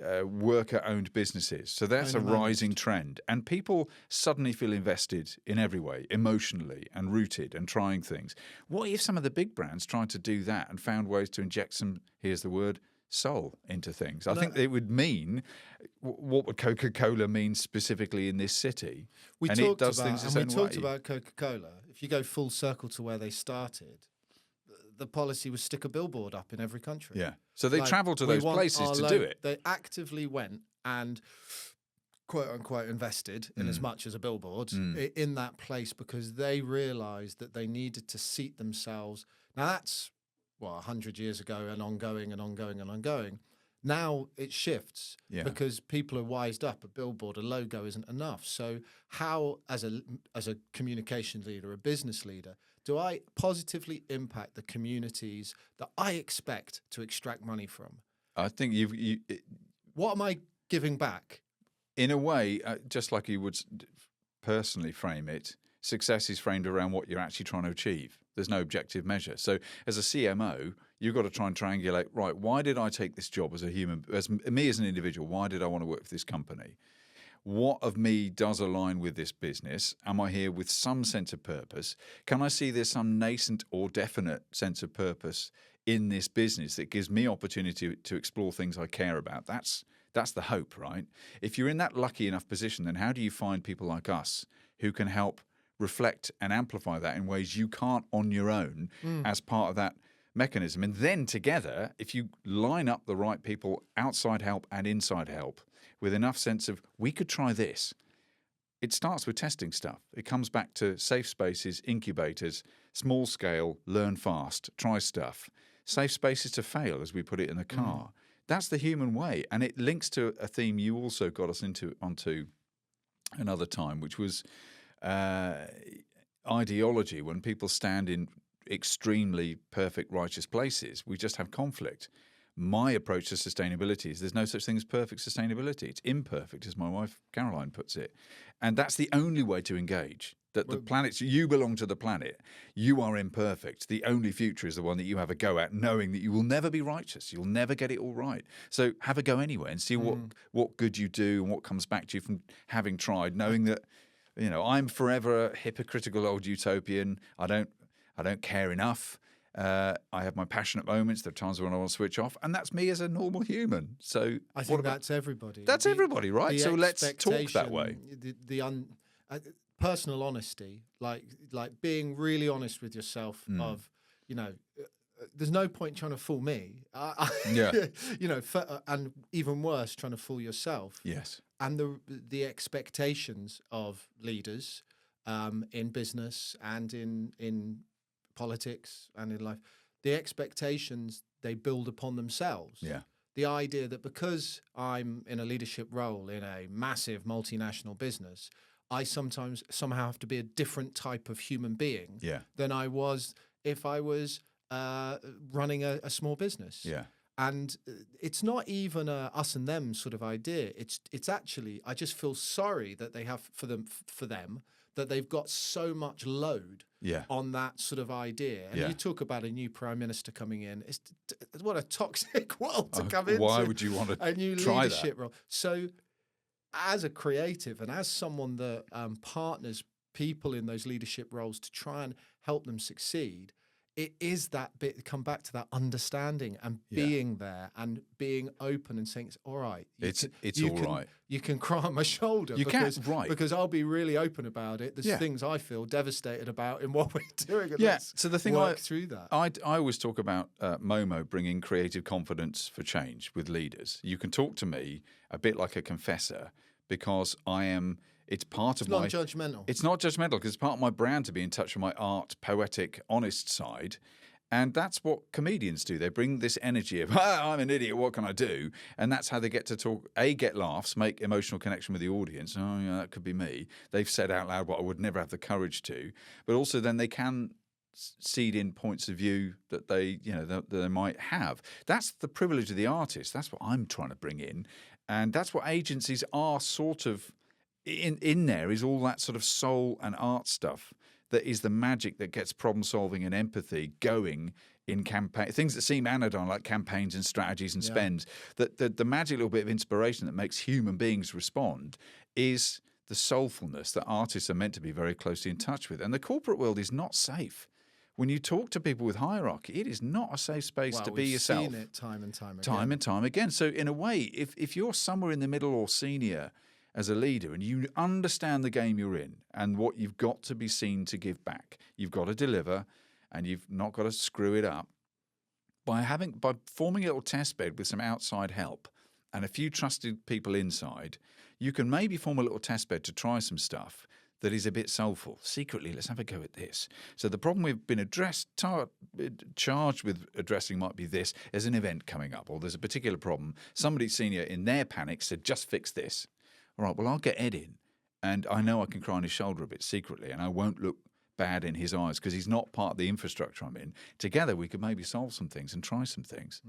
Worker-owned businesses. So that's a rising trend. And people suddenly feel invested in every way, emotionally and rooted and trying things. What if some of the big brands tried to do that and found ways to inject some, here's the word, soul into things? I think it would mean, what would Coca-Cola mean specifically in this city? We talked about Coca-Cola. If you go full circle to where they started, the policy was stick a billboard up in every country. Yeah. So they travelled to those places to do it. They actively went and, quote unquote, invested in as much as a billboard in that place because they realised that they needed to seat themselves. Now that's, 100 years ago and ongoing and ongoing and ongoing. Now it shifts because people are wised up. A billboard, a logo isn't enough. So how, as a communications leader, a business leader, do I positively impact the communities that I expect to extract money from? I think what am I giving back? in a way, just like you would personally frame it, success is framed around what you're actually trying to achieve. There's no objective measure. So as a CMO, you've got to try and triangulate, right, why did I take this job as a human, as me as an individual? Why did I want to work for this company? What of me does align with this business? Am I here with some sense of purpose? Can I see there's some nascent or definite sense of purpose in this business that gives me opportunity to explore things I care about? That's the hope, right? If you're in that lucky enough position, then how do you find people like us who can help reflect and amplify that in ways you can't on your own as part of that mechanism? And then together, if you line up the right people, outside help and inside help, with enough sense of, we could try this. It starts with testing stuff. It comes back to safe spaces, incubators, small scale, learn fast, try stuff. Safe spaces to fail, as we put it in the car. That's the human way. And it links to a theme you also got us onto another time, which was ideology. When people stand in extremely perfect, righteous places, we just have conflict. My approach to sustainability is there's no such thing as perfect sustainability. It's imperfect, as my wife Caroline puts it. And that's the only way to engage. That the planet, you belong to the planet. You are imperfect. The only future is the one that you have a go at, knowing that you will never be righteous. You'll never get it all right. So have a go anyway and see what good you do and what comes back to you from having tried, knowing that, I'm forever a hypocritical old utopian. I don't care enough. I have my passionate moments. There are times when I want to switch off, and that's me as a normal human. So I think that's everybody. That's everybody, right? So let's talk that way. Personal honesty, like being really honest with yourself. Of there's no point trying to fool me. And even worse, trying to fool yourself. Yes. And the expectations of leaders in business and in politics and in life, the expectations they build upon themselves. Yeah. The idea that because I'm in a leadership role in a massive multinational business, I somehow have to be a different type of human being than I was if I was running a small business. Yeah. And it's not even a us and them sort of idea. It's actually, I just feel sorry that they have for them that they've got so much load on that sort of idea. And you talk about a new prime minister coming in. What a toxic world to come into. Why would you want to a new try leadership that? role? So as a creative and as someone that partners people in those leadership roles to try and help them succeed, it is that bit, come back to that understanding and being there and being open and saying, it's all right. It's all right. You can cry on my shoulder because I'll be really open about it. There's things I feel devastated about in what we're doing. And so the thing work through that. I always talk about Momo bringing creative confidence for change with leaders. You can talk to me a bit like a confessor because it's part of my... It's not judgmental. It's not judgmental because it's part of my brand to be in touch with my art, poetic, honest side. And that's what comedians do. They bring this energy of, I'm an idiot, what can I do? And that's how they get to talk, get laughs, make emotional connection with the audience. Oh, yeah, that could be me. They've said out loud what I would never have the courage to. But also then they can seed in points of view that that they might have. That's the privilege of the artist. That's what I'm trying to bring in. And that's what agencies are sort of... In there is all that sort of soul and art stuff that is the magic that gets problem solving and empathy going in campaign, things that seem anodyne like campaigns and strategies and spends. That the magic little bit of inspiration that makes human beings respond is the soulfulness that artists are meant to be very closely in touch with. And the corporate world is not safe. When you talk to people with hierarchy, it is not a safe space to be yourself. We've seen it time and time again. Time and time again. So in a way, if you're somewhere in the middle or senior as a leader and you understand the game you're in and what you've got to be seen to give back, you've got to deliver and you've not got to screw it up, by forming a little test bed with some outside help and a few trusted people inside, you can maybe form a little test bed to try some stuff that is a bit soulful. Secretly, let's have a go at this. So the problem we've been charged with addressing might be this. There's an event coming up or there's a particular problem. Somebody senior in their panic said, just fix this. All right, well, I'll get Ed in, and I know I can cry on his shoulder a bit secretly, and I won't look bad in his eyes because he's not part of the infrastructure I'm in. Together, we could maybe solve some things and try some things.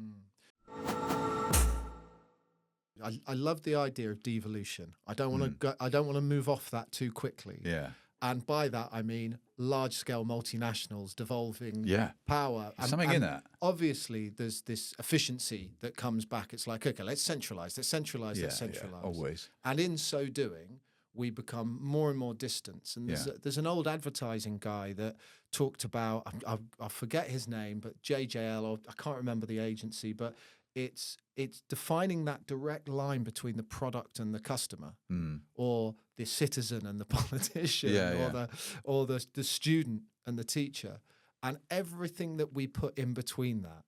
I love the idea of devolution. I don't want to go. I don't want to move off that too quickly. Yeah. And by that I mean large-scale multinationals devolving power. Something in that. Obviously, there's this efficiency that comes back. It's like, okay, let's centralize. Let's centralize. Yeah, let's centralize. always. And in so doing, we become more and more distant. And there's an old advertising guy that talked about, I forget his name, but JJL, or I can't remember the agency, but it's defining that direct line between the product and the customer, or the citizen and the politician, or the student and the teacher, and everything that we put in between that.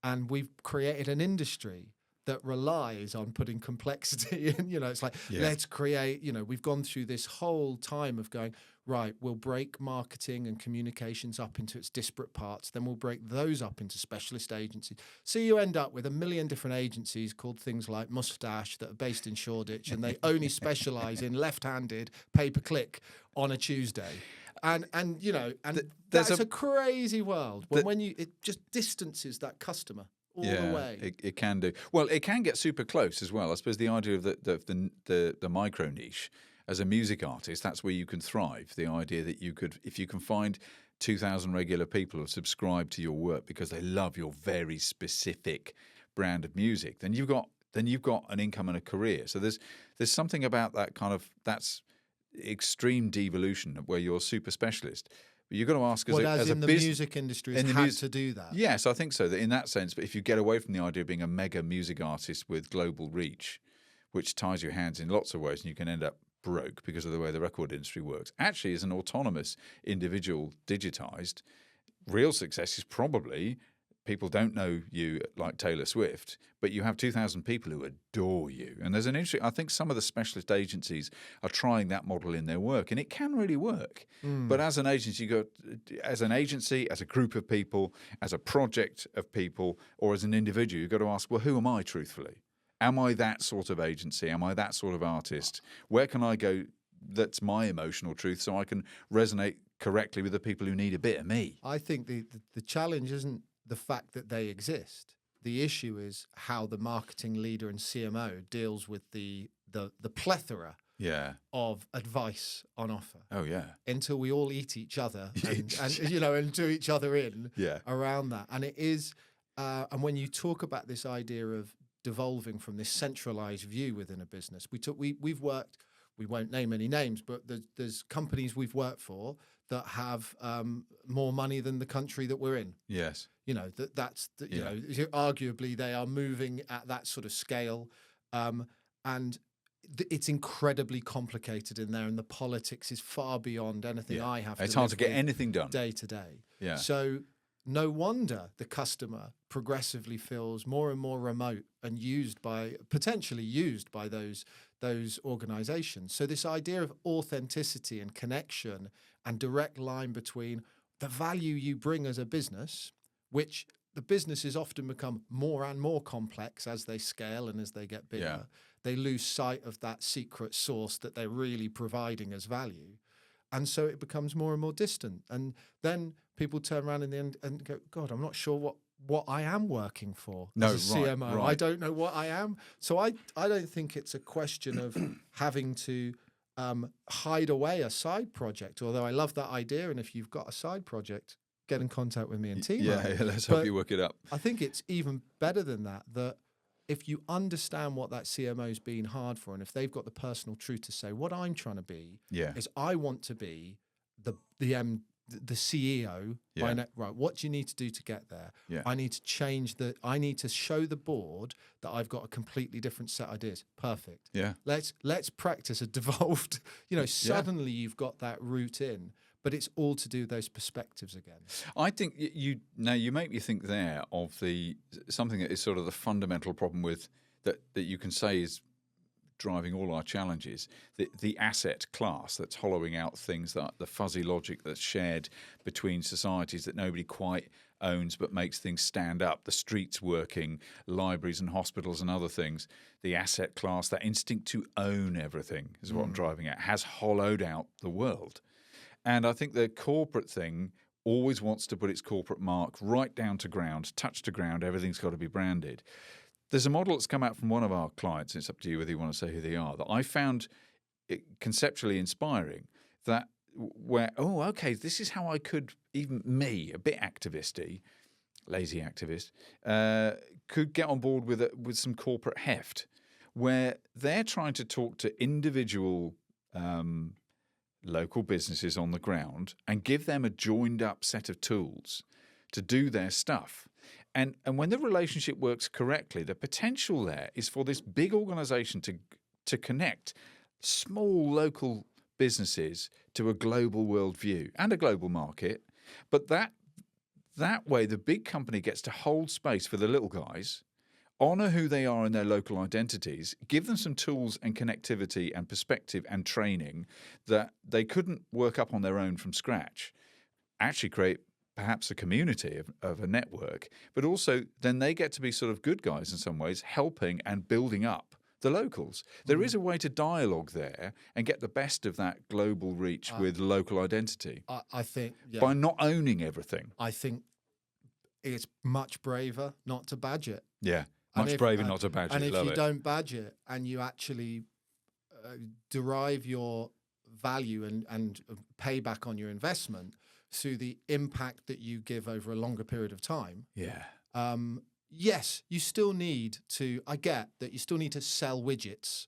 And we've created an industry that relies on putting complexity in. It's like, let's create, we've gone through this whole time of going, right, we'll break marketing and communications up into its disparate parts, then we'll break those up into specialist agencies. So you end up with a million different agencies called things like Mustache that are based in Shoreditch, and they only specialize in left-handed pay-per-click on a Tuesday. And that's a crazy world when it just distances that customer all the way. It can do. Well, it can get super close as well. I suppose the idea of the micro niche as a music artist, that's where you can thrive. The idea that you could, if you can find 2,000 regular people who subscribe to your work because they love your very specific brand of music, then you've got an income and a career. So there's something about that that's extreme devolution where you're a super specialist. But you've got to ask as a music industry has had to do that. Yes, I think so. That in that sense, but if you get away from the idea of being a mega music artist with global reach, which ties your hands in lots of ways, and you can end up broke because of the way the record industry works. Actually, as an autonomous individual digitized, real success is probably people don't know you like Taylor Swift, but you have 2,000 people who adore you. And there's an interesting, I think some of the specialist agencies are trying that model in their work, and it can really work. But as an agency, as a group of people, as a project of people, or as an individual, you've got to ask, well, who am I truthfully? Am I that sort of agency? Am I that sort of artist? Where can I go that's my emotional truth so I can resonate correctly with the people who need a bit of me? I think the challenge isn't the fact that they exist. The issue is how the marketing leader and CMO deals with the plethora of advice on offer. Oh, yeah. Until we all eat each other and do each other in around that. And it is, and when you talk about this idea of devolving from this centralized view within a business, we've worked, we won't name any names, but there's companies we've worked for that have more money than the country that we're in. Yes. Arguably they are moving at that sort of scale, and it's incredibly complicated in there, and the politics is far beyond anything I have to It's hard to get anything done day to day. Yeah. So no wonder the customer progressively feels more and more remote and potentially used by those organizations. So this idea of authenticity and connection and direct line between the value you bring as a business, which the businesses often become more and more complex as they scale and as they get bigger. They lose sight of that secret sauce that they're really providing as value. And so it becomes more and more distant. And then people turn around in the end and go, God, I'm not sure what I am working for as a CMO. Right. I don't know what I am. So I don't think it's a question of having to hide away a side project, although I love that idea. And if you've got a side project, get in contact with me and Timo. Yeah, let's help you work it up. I think it's even better than that if you understand what that CMO's been hard for, and if they've got the personal truth to say, what I'm trying to be is I want to be the CEO. Right, what do you need to do to get there? I need to I need to show the board that I've got a completely different set of ideas. Perfect. Yeah. Let's practice a devolved, suddenly you've got that route in. But it's all to do with those perspectives again. I think you make me think there of something that is sort of the fundamental problem with that you can say is driving all our challenges, the asset class that's hollowing out things, that the fuzzy logic that's shared between societies that nobody quite owns but makes things stand up, the streets working, libraries and hospitals and other things. The asset class, that instinct to own everything is what I'm driving at, has hollowed out the world. And I think the corporate thing always wants to put its corporate mark right down to ground, touch to ground, everything's got to be branded. There's a model that's come out from one of our clients, and it's up to you whether you want to say who they are, that I found it conceptually inspiring, that okay, this is how I could, even me, a bit activisty, lazy activist, could get on board with some corporate heft, where they're trying to talk to individual local businesses on the ground and give them a joined up set of tools to do their stuff. And when the relationship works correctly, the potential there is for this big organization to connect small local businesses to a global worldview and a global market. But that way, the big company gets to hold space for the little guys, honor who they are in their local identities, give them some tools and connectivity and perspective and training that they couldn't work up on their own from scratch, actually create perhaps a community of a network, but also then they get to be sort of good guys in some ways, helping and building up the locals. There is a way to dialogue there and get the best of that global reach with local identity. I think by not owning everything. I think it's much braver not to badge it. Yeah, much braver not to badge it. And if you don't badge it and you actually derive your value and payback on your investment through the impact that you give over a longer period of time. Yeah. Yes, you still need to, I get that you still need to sell widgets.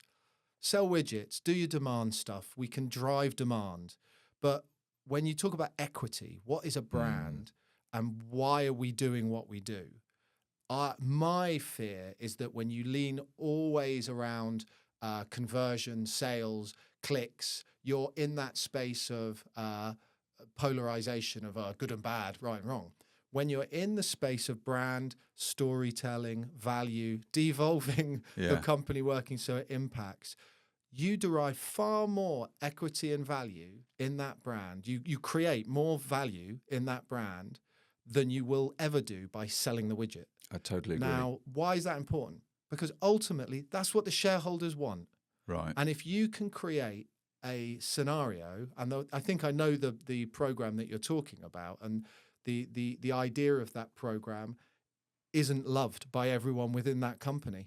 Sell widgets, do your demand stuff. We can drive demand. But when you talk about equity, what is a brand and why are we doing what we do? My fear is that when you lean always around conversion, sales, clicks, you're in that space of polarization of good and bad, right and wrong. When you're in the space of brand, storytelling, value, devolving the company working so it impacts, you derive far more equity and value in that brand. You create more value in that brand than you will ever do by selling the widget. I totally agree. Now, why is that important? Because ultimately, that's what the shareholders want. Right. And if you can create a scenario, and I think I know the program that you're talking about, and the idea of that program isn't loved by everyone within that company.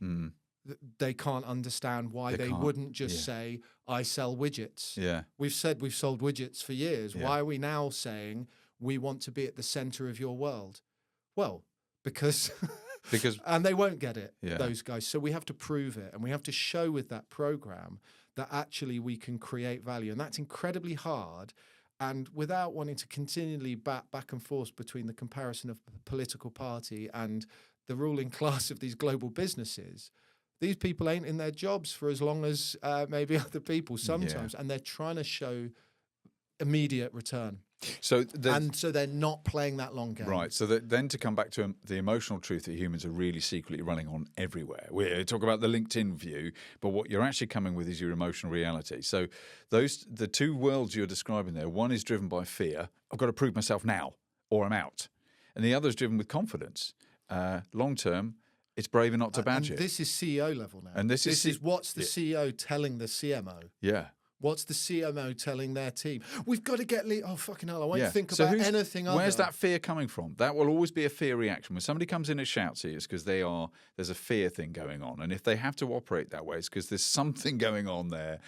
They can't understand why they wouldn't just say, I sell widgets. Yeah. We've said we've sold widgets for years. Yeah. Why are we now saying we want to be at the center of your world? Well, because and they won't get it, those guys. So we have to prove it, and we have to show with that program that actually we can create value. And that's incredibly hard. And without wanting to continually back and forth between the comparison of the political party and the ruling class of these global businesses, these people ain't in their jobs for as long as maybe other people sometimes. And they're trying to show immediate return. So they're not playing that long game. Right. So then to come back to the emotional truth that humans are really secretly running on everywhere. We talk about the LinkedIn view, but what you're actually coming with is your emotional reality. So the two worlds you're describing there, one is driven by fear. I've got to prove myself now or I'm out. And the other is driven with confidence. Long term, it's braver not to badge it. This is CEO level now. And this is what's the CEO telling the CMO. Yeah. What's the CMO telling their team? We've got to get oh, fucking hell, I won't think about anything other. Where's that fear coming from? That will always be a fear reaction. When somebody comes in and shouts at you, it's because there's a fear thing going on. And if they have to operate that way, it's because there's something going on there.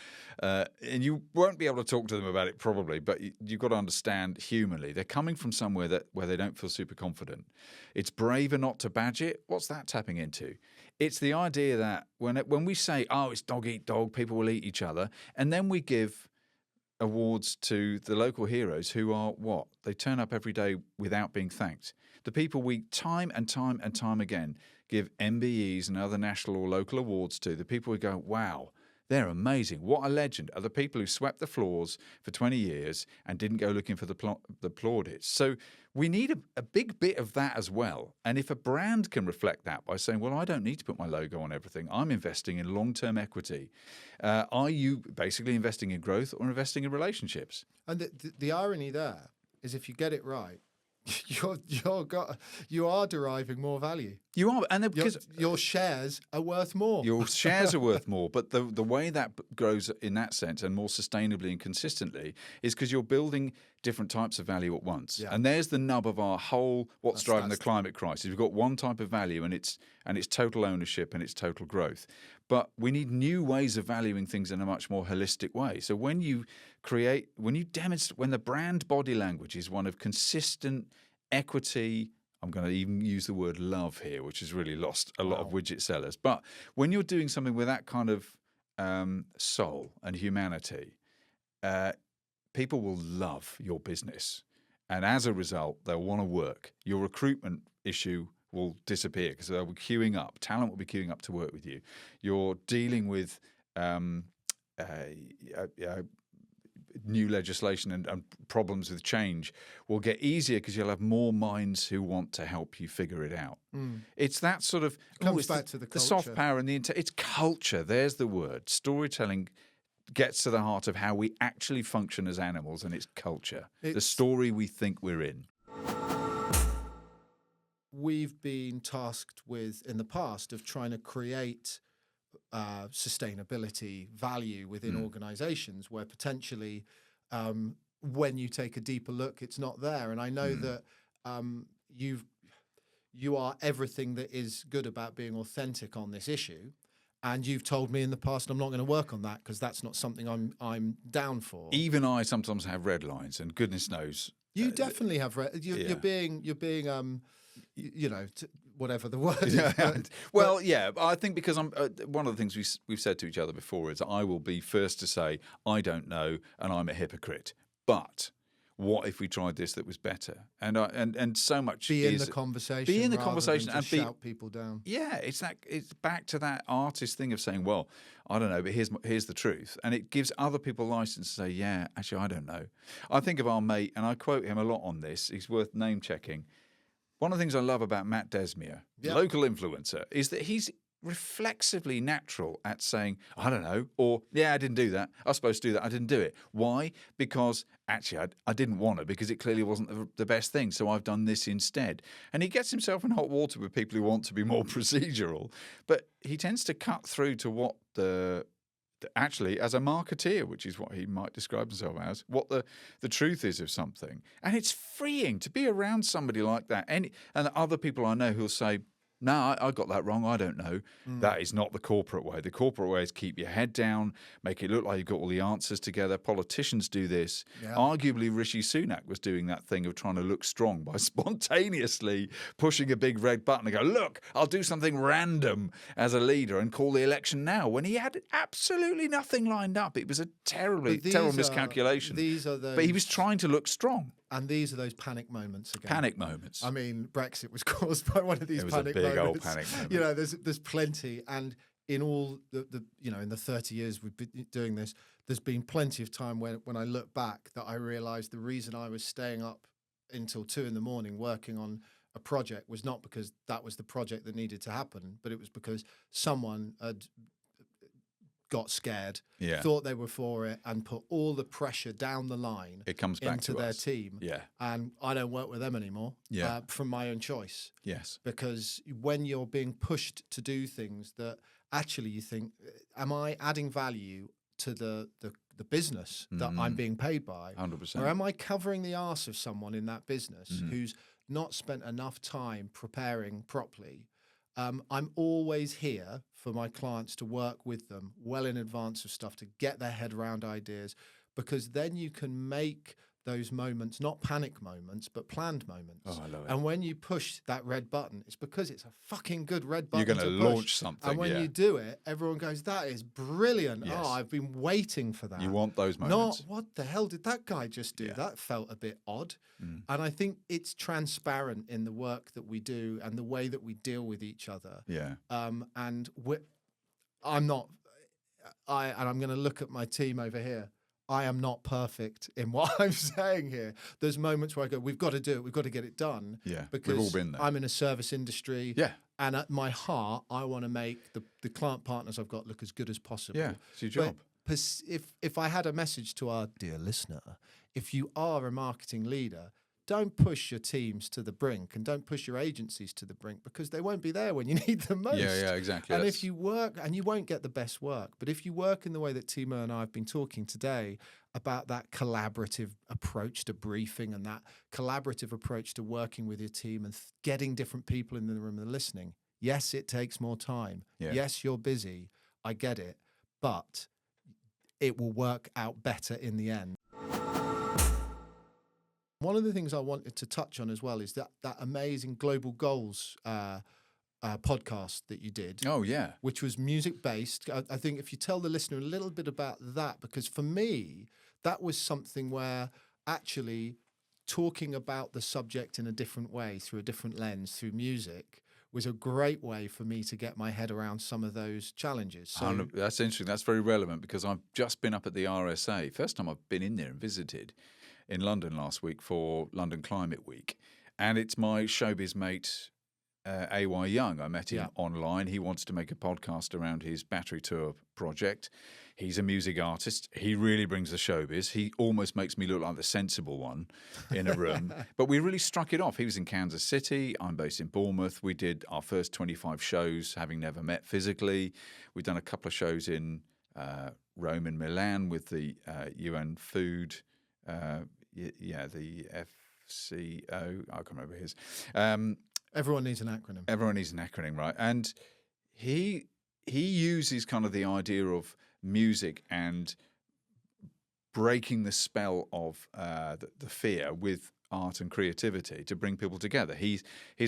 And you won't be able to talk to them about it probably, but you've got to understand humanly. They're coming from somewhere where they don't feel super confident. It's braver not to badge it. What's that tapping into? It's the idea that when we say, oh, it's dog eat dog, people will eat each other, and then we give awards to the local heroes who are what? They turn up every day without being thanked. The people we time and time and time again give MBEs and other national or local awards to, the people we go, wow, they're amazing. What a legend are the people who swept the floors for 20 years and didn't go looking for the plaudits. So we need a big bit of that as well. And if a brand can reflect that by saying, well, I don't need to put my logo on everything. I'm investing in long-term equity. Are you basically investing in growth or investing in relationships? And the irony there is if you get it right, you are deriving more value. You are, and because your shares are worth more. Your shares are worth more, but the way that grows in that sense and more sustainably and consistently is because you're building different types of value at once. Yeah. And there's the nub of our whole what's driving the climate crisis. We've got one type of value, and it's total ownership and it's total growth. But we need new ways of valuing things in a much more holistic way. So when you demonstrate, when the brand body language is one of consistent equity, I'm going to even use the word love here, which has really lost a lot of widget sellers. But when you're doing something with that kind of soul and humanity, people will love your business. And as a result, they'll want to work. Your recruitment issue will disappear because they'll be queuing up. Talent will be queuing up to work with you. You're dealing with new legislation and problems with change will get easier because you'll have more minds who want to help you figure it out. It's that sort of comes back to the soft power and it's culture. There's the word. Storytelling gets to the heart of how we actually function as animals, and it's culture. The story we think we're in. We've been tasked with, in the past, of trying to create sustainability value within organizations where potentially when you take a deeper look, it's not there. And I know that you are everything that is good about being authentic on this issue. And you've told me in the past I'm not going to work on that because that's not something I'm down for. Even I sometimes have red lines, and goodness knows you definitely have red. You're being whatever the word is. Well, I think because I'm one of the things we've said to each other before is I will be first to say I don't know and I'm a hypocrite. But what if we tried this that was better? And so much be in the conversation. Be in the conversation and shout people down. Yeah, it's back to that artist thing of saying, well, I don't know, but here's the truth, and it gives other people license to say, yeah, actually, I don't know. I think of our mate, and I quote him a lot on this. He's worth name checking. One of the things I love about Matt Desmere, local influencer, is that he's reflexively natural at saying, I don't know, or, yeah, I didn't do that. I was supposed to do that. I didn't do it. Why? Because actually I didn't want to, because it clearly wasn't the best thing. So I've done this instead. And he gets himself in hot water with people who want to be more procedural. But he tends to cut through to what actually, as a marketeer, which is what he might describe himself as, what the truth is of something. And it's freeing to be around somebody like that. And other people I know who'll say, no, I got that wrong. I don't know. That is not the corporate way. The corporate way is keep your head down, make it look like you've got all the answers together. Politicians do this. Yeah. Arguably, Rishi Sunak was doing that thing of trying to look strong by spontaneously pushing a big red button and go, look, I'll do something random as a leader and call the election now, when he had absolutely nothing lined up. It was a terrible miscalculation. But he was trying to look strong. And these are those panic moments again. Panic moments. I mean, Brexit was caused by one of these panic moments. It was a big old panic moment. You know, there's plenty. And in all in the 30 years we've been doing this, there's been plenty of time when I look back that I realised the reason I was staying up until 2 a.m. working on a project was not because that was the project that needed to happen, but it was because someone had got scared, thought they were for it, and put all the pressure down the line. It comes back into to their us. team. Yeah, and I don't work with them anymore. From my own choice. Yes, because when you're being pushed to do things that actually you think, am I adding value to the business that I'm being paid by? 100%. Or am I covering the arse of someone in that business who's not spent enough time preparing properly? I'm always here for my clients to work with them well in advance of stuff, to get their head around ideas, because then you can make those moments, not panic moments, but planned moments. Oh, I love it. And when you push that red button, it's because it's a fucking good red button. You're going to launch something. And when you do it, everyone goes, that is brilliant. Yes. Oh, I've been waiting for that. You want those moments. Not, what the hell did that guy just do? That felt a bit odd. And I think it's transparent in the work that we do and the way that we deal with each other. Yeah. And I'm going to look at my team over here. I am not perfect in what I'm saying here. There's moments where I go, we've got to do it. We've got to get it done. Yeah, because we've all been there. I'm in a service industry. Yeah. And at my heart, I want to make the client partners I've got look as good as possible. Yeah, it's your job. But if I had a message to our dear listener, if you are a marketing leader, don't push your teams to the brink and don't push your agencies to the brink, because they won't be there when you need them most. Yeah, exactly. And if you work, and you won't get the best work, but if you work in the way that Timo and I have been talking today about that collaborative approach to briefing and that collaborative approach to working with your team and getting different people in the room and listening. Yes, it takes more time. Yeah. Yes, you're busy. I get it. But it will work out better in the end. One of the things I wanted to touch on as well is that amazing Global Goals podcast that you did. Oh, yeah. Which was music-based. I think if you tell the listener a little bit about that, because for me, that was something where actually talking about the subject in a different way, through a different lens, through music, was a great way for me to get my head around some of those challenges. So that's interesting. That's very relevant because I've just been up at the RSA. First time I've been in there and visited in London last week for London Climate Week. And it's my showbiz mate, A.Y. Young. I met him online. He wants to make a podcast around his Battery Tour project. He's a music artist. He really brings the showbiz. He almost makes me look like the sensible one in a room. But we really struck it off. He was in Kansas City. I'm based in Bournemouth. We did our first 25 shows, having never met physically. We've done a couple of shows in Rome and Milan with the UN Food, the FCO. I can't remember his. Everyone needs an acronym. Everyone needs an acronym, right? And he uses kind of the idea of music and breaking the spell of the fear with art and creativity to bring people together. His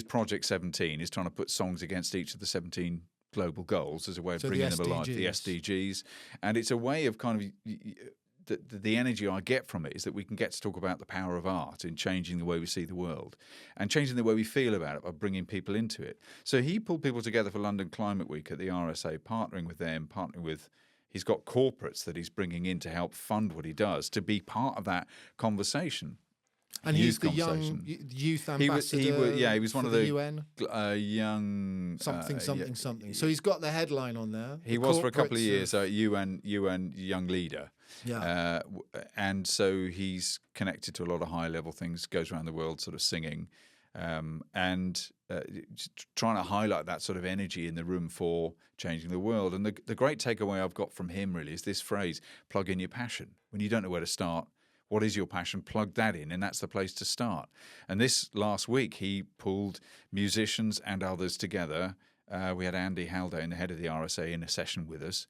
Project 17 is trying to put songs against each of the 17 global goals as a way of bringing them alive, the SDGs. And it's a way of kind of... The energy I get from it is that we can get to talk about the power of art in changing the way we see the world and changing the way we feel about it by bringing people into it. So he pulled people together for London Climate Week at the RSA, partnering with them, partnering with... He's got corporates that he's bringing in to help fund what he does, to be part of that conversation. And he's the young youth ambassador. He was one of the UN. Young something. So he's got the headline on there. He was for a couple of years UN Young Leader. Yeah. And so he's connected to a lot of high level things. Goes around the world, sort of singing, and trying to highlight that sort of energy in the room for changing the world. And the great takeaway I've got from him really is this phrase: plug in your passion. When you don't know where to start, what is your passion? Plug that in, and that's the place to start. And this last week, he pulled musicians and others together. We had Andy Haldane, the head of the RSA, in a session with us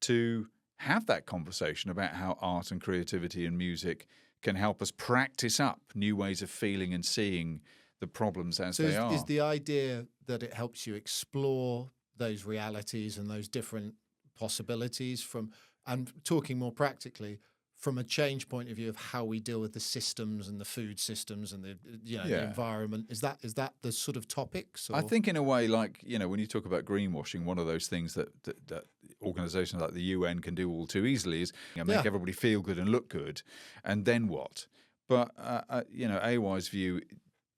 to have that conversation about how art and creativity and music can help us practice up new ways of feeling and seeing the problems as they are. Is the idea that it helps you explore those realities and those different possibilities from, and talking more practically, from a change point of view of how we deal with the systems and the food systems and the environment? Is that the sort of topics? Or? I think in a way, like, when you talk about greenwashing, one of those things that organisations like the UN can do all too easily is make everybody feel good and look good, and then what? But AY's view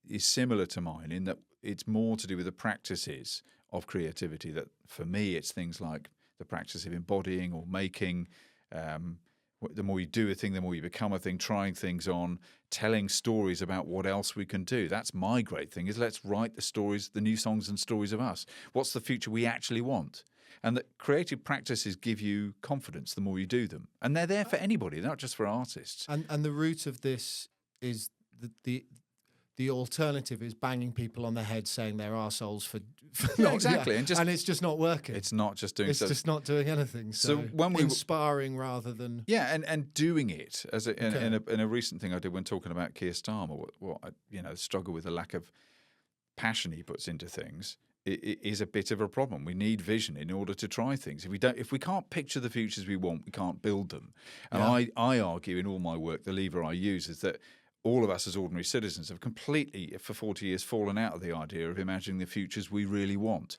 is similar to mine in that it's more to do with the practices of creativity. That for me, it's things like the practice of embodying or making. The more you do a thing, the more you become a thing, trying things on, telling stories about what else we can do. That's my great thing, is let's write the stories, the new songs and stories of us. What's the future we actually want? And that creative practices give you confidence the more you do them. And they're there for anybody, not just for artists. And the root of this is the alternative is banging people on the head saying they're arseholes for exactly. And it's just not working. It's not just doing. It's just not doing anything. So when we inspiring rather than and doing it as in a recent thing I did when talking about Keir Starmer, what struggle with the lack of passion he puts into things. It is a bit of a problem. We need vision in order to try things. If we can't picture the futures we want, we can't build them. And I argue in all my work, the lever I use is that all of us as ordinary citizens have completely, for 40 years, fallen out of the idea of imagining the futures we really want.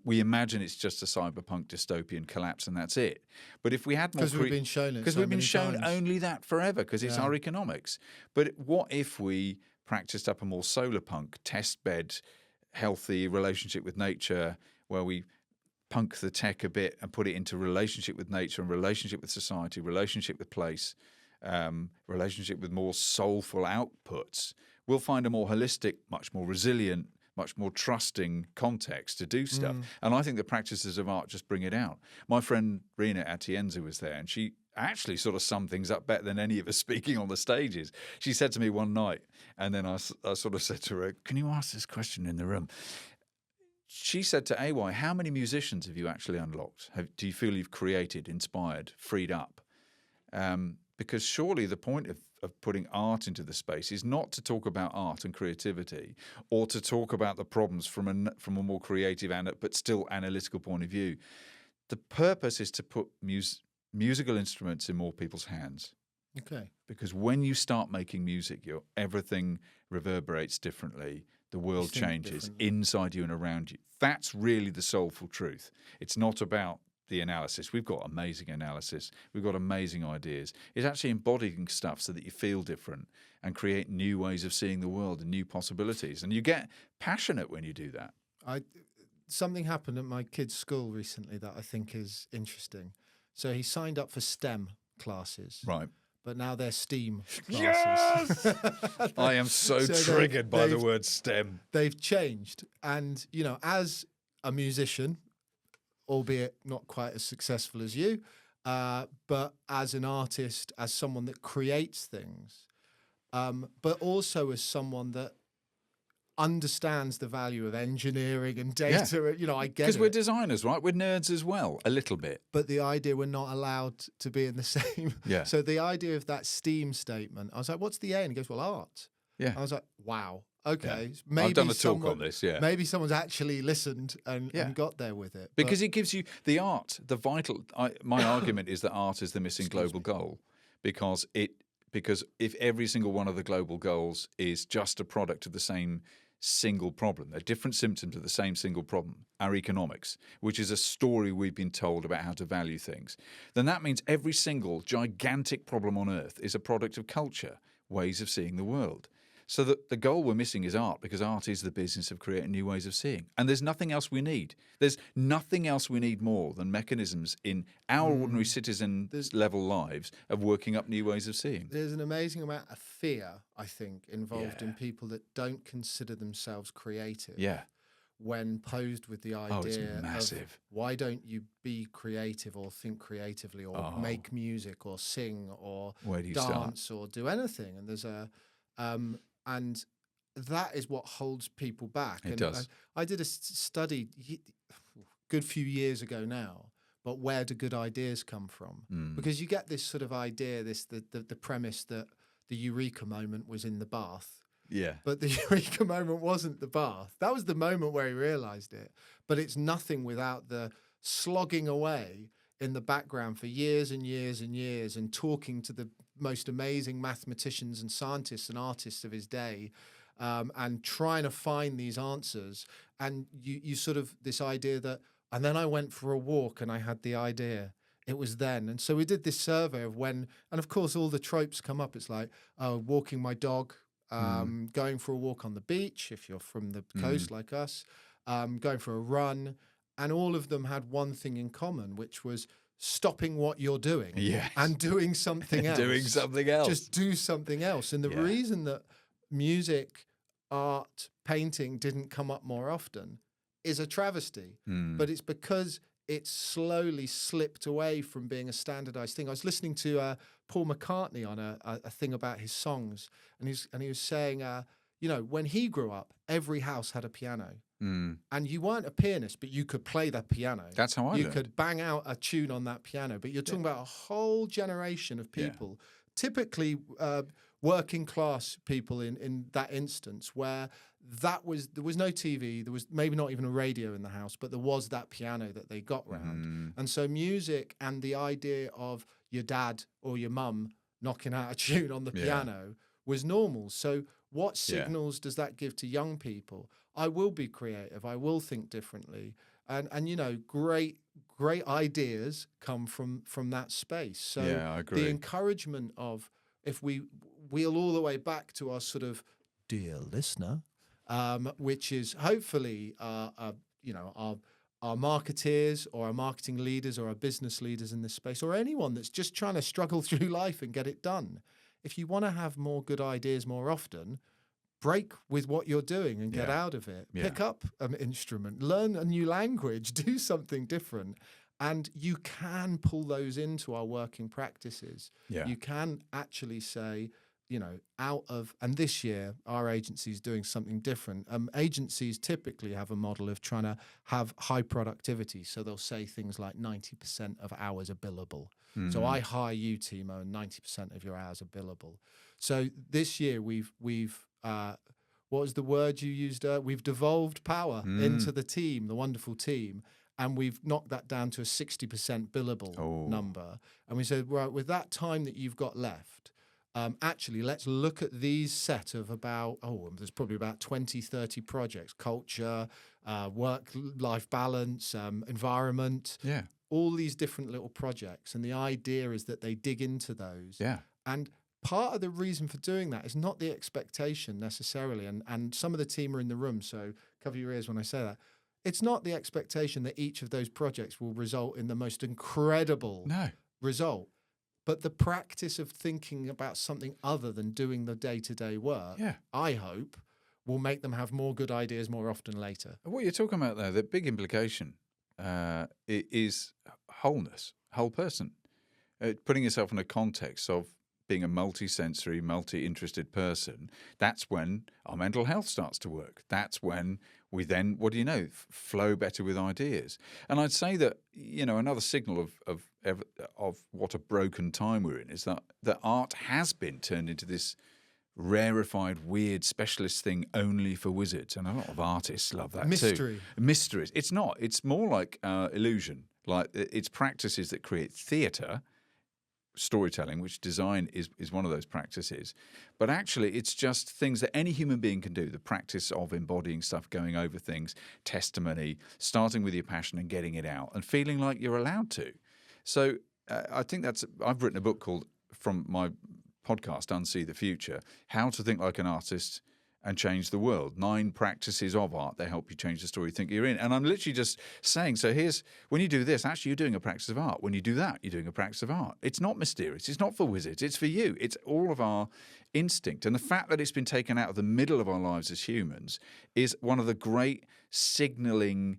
We imagine it's just a cyberpunk dystopian collapse and that's it. But if we had more... Because we've been shown it Because we've been shown only that forever, because it's our economics. But what if we practiced up a more solar punk, test bed, healthy relationship with nature, where we punk the tech a bit and put it into relationship with nature and relationship with society, relationship with place, relationship with more soulful outputs, we'll find a more holistic, much more resilient, much more trusting context to do stuff. And I think the practices of art just bring it out. My friend Rina Atienza was there, and she actually sort of sum things up better than any of us speaking on the stages. She said to me one night, and then I sort of said to her, can you ask this question in the room? She said to AY, how many musicians have you actually unlocked? Do you feel you've created, inspired, freed up? Because surely the point of putting art into the space is not to talk about art and creativity, or to talk about the problems from a more creative but still analytical point of view. The purpose is to put musical instruments in more people's hands. Okay. Because when you start making music, everything reverberates differently. The world changes inside you and around you. That's really the soulful truth. It's not about the analysis. We've got amazing analysis. We've got amazing ideas. It's actually embodying stuff so that you feel different and create new ways of seeing the world and new possibilities. And you get passionate when you do that. Something happened at my kid's school recently that I think is interesting. So he signed up for STEM classes. Right. But now they're STEAM Yes! classes. I am so triggered by the word STEM. They've changed. And, you know, as a musician, albeit not quite as successful as you, but as an artist, as someone that creates things, but also as someone that understands the value of engineering and data. Yeah. You know, I get it. Because we're designers, right? We're nerds as well, a little bit. But the idea we're not allowed to be in the same. Yeah. So the idea of that STEAM statement, I was like, what's the A? And he goes, well, art. Yeah. I was like, wow. Okay. Yeah. Maybe I've done a talk on this, yeah. Maybe someone's actually listened and got there with it. Because it gives you the art, the vital... my argument is that art is the missing global goal. Because if every single one of the global goals is just a product of the same single problem, they're different symptoms of the same single problem, our economics, which is a story we've been told about how to value things, then that means every single gigantic problem on Earth is a product of culture, ways of seeing the world. So that the goal we're missing is art, because art is the business of creating new ways of seeing. And there's nothing else we need. There's nothing else we need more than mechanisms in our ordinary citizen-level lives of working up new ways of seeing. There's an amazing amount of fear, I think, involved in people that don't consider themselves creative. Yeah. When posed with the idea of why don't you be creative or think creatively or make music or sing or dance or do anything. And there's and that is what holds people back. It does. I did a study a good few years ago now, but where do good ideas come from? Because you get this sort of idea, the premise that the eureka moment was in the bath. Yeah. But the eureka moment wasn't the bath. That was the moment where he realized it. But it's nothing without the slogging away in the background for years and years and years and talking to the most amazing mathematicians and scientists and artists of his day and trying to find these answers. And you sort of, this idea that, and then I went for a walk and I had the idea. It was then. And so we did this survey of when, and of course all the tropes come up. It's like, walking my dog, going for a walk on the beach, if you're from the coast like us, going for a run. And all of them had one thing in common, which was stopping what you're doing and doing something else. Doing something else. Just do something else. And the reason that music, art, painting didn't come up more often is a travesty. But it's because it's slowly slipped away from being a standardized thing. I was listening to Paul McCartney on a thing about his songs, and he was saying, you know, when he grew up, every house had a piano. And you weren't a pianist, but you could play the piano. That's how I learned. You could bang out a tune on that piano. But you're talking about a whole generation of people, typically working class people in that instance, where there was no TV, there was maybe not even a radio in the house, but there was that piano that they got round. And so music and the idea of your dad or your mum knocking out a tune on the piano was normal. So what signals does that give to young people? I will be creative. I will think differently. And you know, great ideas come from that space. So I agree. The encouragement of, if we wheel all the way back to our sort of dear listener, which is hopefully you know, our marketeers or our marketing leaders or our business leaders in this space, or anyone that's just trying to struggle through life and get it done. If you want to have more good ideas more often, break with what you're doing and get out of it. Pick up an instrument, learn a new language, do something different. And you can pull those into our working practices. Yeah. You can actually say, and this year our agency is doing something different. Agencies typically have a model of trying to have high productivity. So they'll say things like 90% of hours are billable. So I hire you, Timo, and 90% of your hours are billable. So this year we've what was the word you used? We've devolved power into the team, the wonderful team. And we've knocked that down to a 60% billable number. And we said, right, with that time that you've got left, actually, let's look at these set of there's probably about 20, 30 projects: culture, work-life balance, environment, all these different little projects. And the idea is that they dig into those. Yeah. And part of the reason for doing that is not the expectation necessarily. And some of the team are in the room, so cover your ears when I say that. It's not the expectation that each of those projects will result in the most incredible result. But the practice of thinking about something other than doing the day-to-day work, I hope, will make them have more good ideas more often later. What you're talking about there, the big implication is wholeness, whole person. Putting yourself in a context of being a multi-sensory, multi-interested person, that's when our mental health starts to work. That's when we then, flow better with ideas. And I'd say that, another signal of what a broken time we're in is that art has been turned into this rarefied, weird, specialist thing only for wizards. And a lot of artists love that too. Mysteries. It's not. It's more like illusion. Like it's practices that create theatre, storytelling, which design is one of those practices. But actually, it's just things that any human being can do. The practice of embodying stuff, going over things, testimony, starting with your passion and getting it out and feeling like you're allowed to. So I think I've written a book called, from my podcast, Unsee the Future, How to Think Like an Artist and Change the World. 9 practices of art that help you change the story you think you're in. And I'm literally just saying, so here's, when you do this, actually you're doing a practice of art. When you do that, you're doing a practice of art. It's not mysterious. It's not for wizards. It's for you. It's all of our instinct. And the fact that it's been taken out of the middle of our lives as humans is one of the great signalling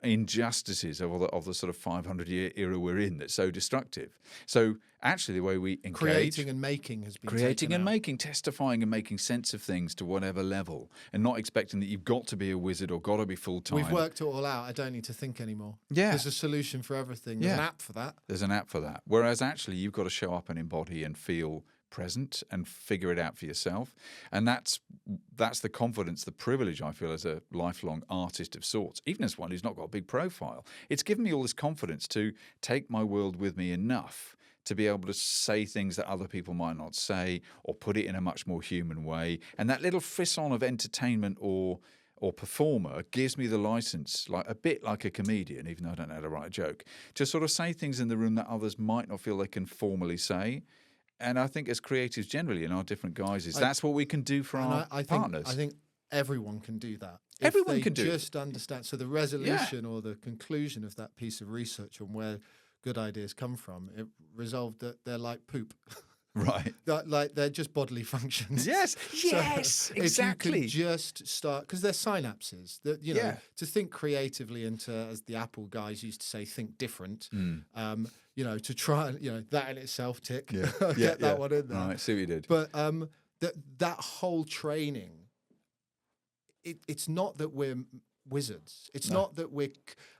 injustices of the sort of 500-year era we're in that's so destructive. So actually the way we engage... Creating and making has been Creating and making, testifying and making sense of things to whatever level, and not expecting that you've got to be a wizard or got to be full-time. We've worked it all out. I don't need to think anymore. Yeah. There's a solution for everything. There's an app for that. There's an app for that. Whereas actually you've got to show up and embody and feel present and figure it out for yourself. And that's the confidence, the privilege I feel as a lifelong artist of sorts, even as one who's not got a big profile. It's given me all this confidence to take my world with me enough to be able to say things that other people might not say, or put it in a much more human way. And that little frisson of entertainment or performer gives me the license, like a bit like a comedian, even though I don't know how to write a joke, to sort of say things in the room that others might not feel they can formally say. And I think as creatives generally in our different guises, that's what we can do for our partners. I think everyone can do that. Everyone can do it. Just understand. So the resolution or the conclusion of that piece of research on where good ideas come from, it resolved that they're like poop. Right. Like they're just bodily functions. Yes, yes, exactly. If you can just start, because they're synapses, that to think creatively and to, as the Apple guys used to say, think different. To try and that in itself, tick. Get that one in there. Right, see what you did. But that whole training, it's not that we're wizards. It's not that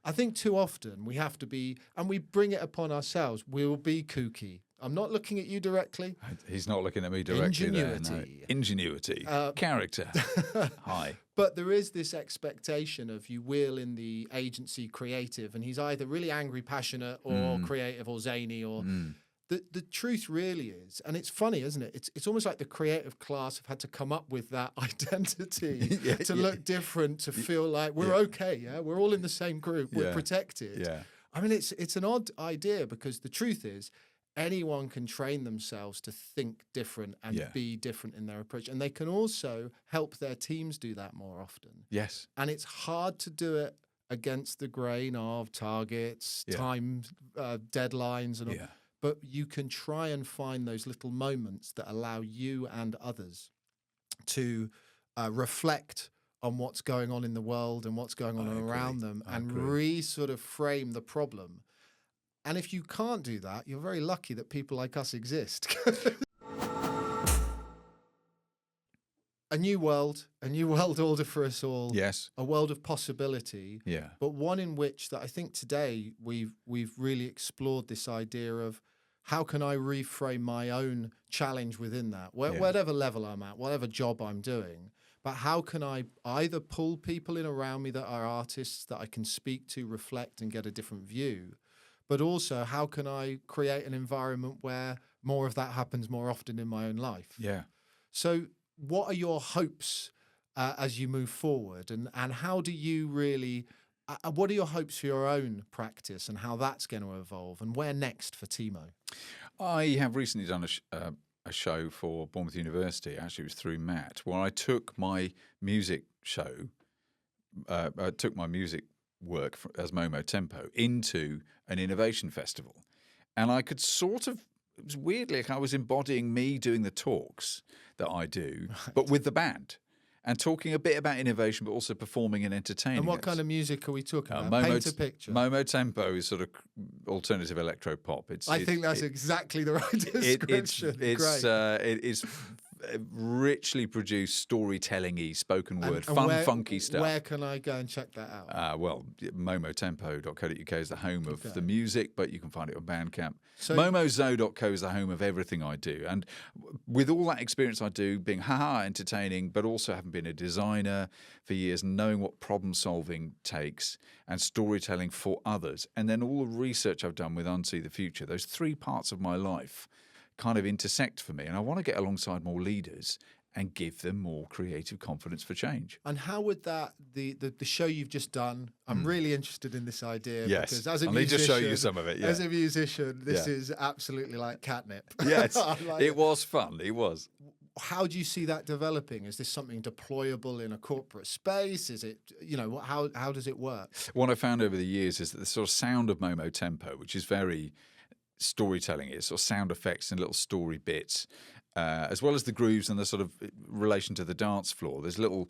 I think too often we have to be, and we bring it upon ourselves. We'll be kooky. I'm not looking at you directly. He's not looking at me directly. Ingenuity. Character. Hi. But there is this expectation of you will in the agency creative, and he's either really angry, passionate, or creative, or zany, or... The truth really is, and it's funny, isn't it? It's almost like the creative class have had to come up with that identity to look different, to feel like we're okay, we're all in the same group, we're protected. Yeah. I mean, it's an odd idea, because the truth is anyone can train themselves to think different and be different in their approach, and they can also help their teams do that more often. Yes. And it's hard to do it against the grain of targets, time, deadlines, and all. But you can try and find those little moments that allow you and others to reflect on what's going on in the world and what's going on around them, and sort of frame the problem And if you can't do that, you're very lucky that people like us exist. A new world order for us all. Yes. A world of possibility. Yeah. But one in which that I think today we've really explored this idea of how can I reframe my own challenge within that, whatever level I'm at, whatever job I'm doing. But how can I either pull people in around me that are artists that I can speak to, reflect, and get a different view, but also how can I create an environment where more of that happens more often in my own life? Yeah. So what are your hopes as you move forward, and how do you really, what are your hopes for your own practice and how that's going to evolve, and where next for Timo? I have recently done a show for Bournemouth University. Actually, it was through Matt, where I took my music show, took my music work as Momo Tempo into an innovation festival. And I could sort of, it was weirdly like I was embodying me doing the talks that I do, but with the band. And talking a bit about innovation, but also performing and entertaining. And what kind of music are we talking about? Momo, Paint a picture. Momo Tempo is sort of alternative electro pop. I think that's exactly the right description. It is richly produced storytelling-y, spoken word, funky stuff. Where can I go and check that out? Well, momotempo.co.uk is the home of the music, but you can find it on Bandcamp. So, momozo.co is the home of everything I do. And with all that experience I do, being entertaining, but also having been a designer for years, knowing what problem solving takes and storytelling for others, and then all the research I've done with Unsee the Future, those three parts of my life kind of intersect for me. And I want to get alongside more leaders and give them more creative confidence for change. And how would that, the show you've just done, I'm really interested in this idea. Yes, because as a I need to musician, show you some of it. Yeah. As a musician, this is absolutely like catnip. Yes, it was fun. It was. How do you see that developing? Is this something deployable in a corporate space? Is it, how does it work? What I found over the years is that the sort of sound of Momo Tempo, which is very storytelling, is sort of sound effects and little story bits, as well as the grooves and the sort of relation to the dance floor. There's little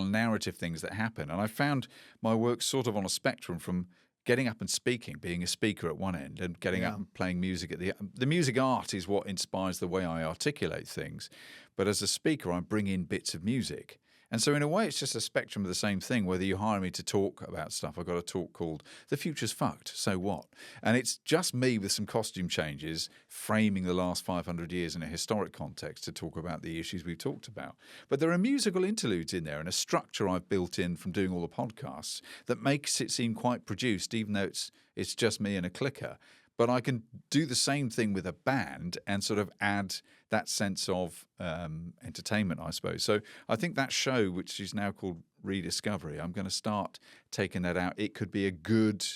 narrative things that happen, and I found my work sort of on a spectrum from getting up and speaking, being a speaker at one end, and getting up and playing music at the music art is what inspires the way I articulate things. But as a speaker, I bring in bits of music. And so in a way, it's just a spectrum of the same thing. Whether you hire me to talk about stuff, I've got a talk called The Future's Fucked, So What? And it's just me with some costume changes, framing the last 500 years in a historic context to talk about the issues we've talked about. But there are musical interludes in there and a structure I've built in from doing all the podcasts that makes it seem quite produced, even though it's just me and a clicker. But I can do the same thing with a band and sort of add that sense of entertainment, I suppose. So I think that show, which is now called Rediscovery, I'm going to start taking that out. It could be a good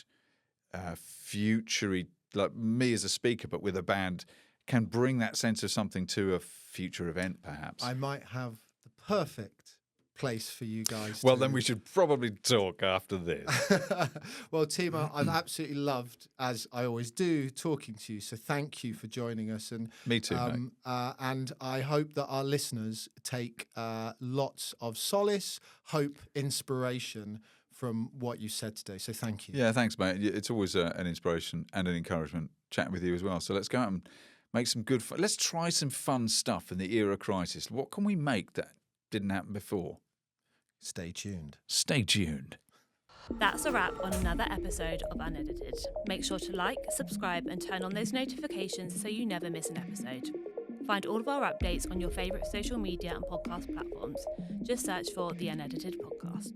future-y, like me as a speaker, but with a band, can bring that sense of something to a future event, perhaps. I might have the perfect place for you guys. Well, then we should probably talk after this. Well, Timo, I've absolutely loved, as I always do, talking to you. So thank you for joining us. And me too, mate. And I hope that our listeners take lots of solace, hope, inspiration from what you said today. So thank you. Yeah, thanks, mate. It's always an inspiration and an encouragement chatting with you as well. So let's go out and make some good fun. Let's try some fun stuff in the era crisis. What can we make that didn't happen before? Stay tuned. Stay tuned. That's a wrap on another episode of UnEDited. Make sure to like, subscribe, and turn on those notifications so you never miss an episode. Find all of our updates on your favourite social media and podcast platforms. Just search for the UnEDited podcast.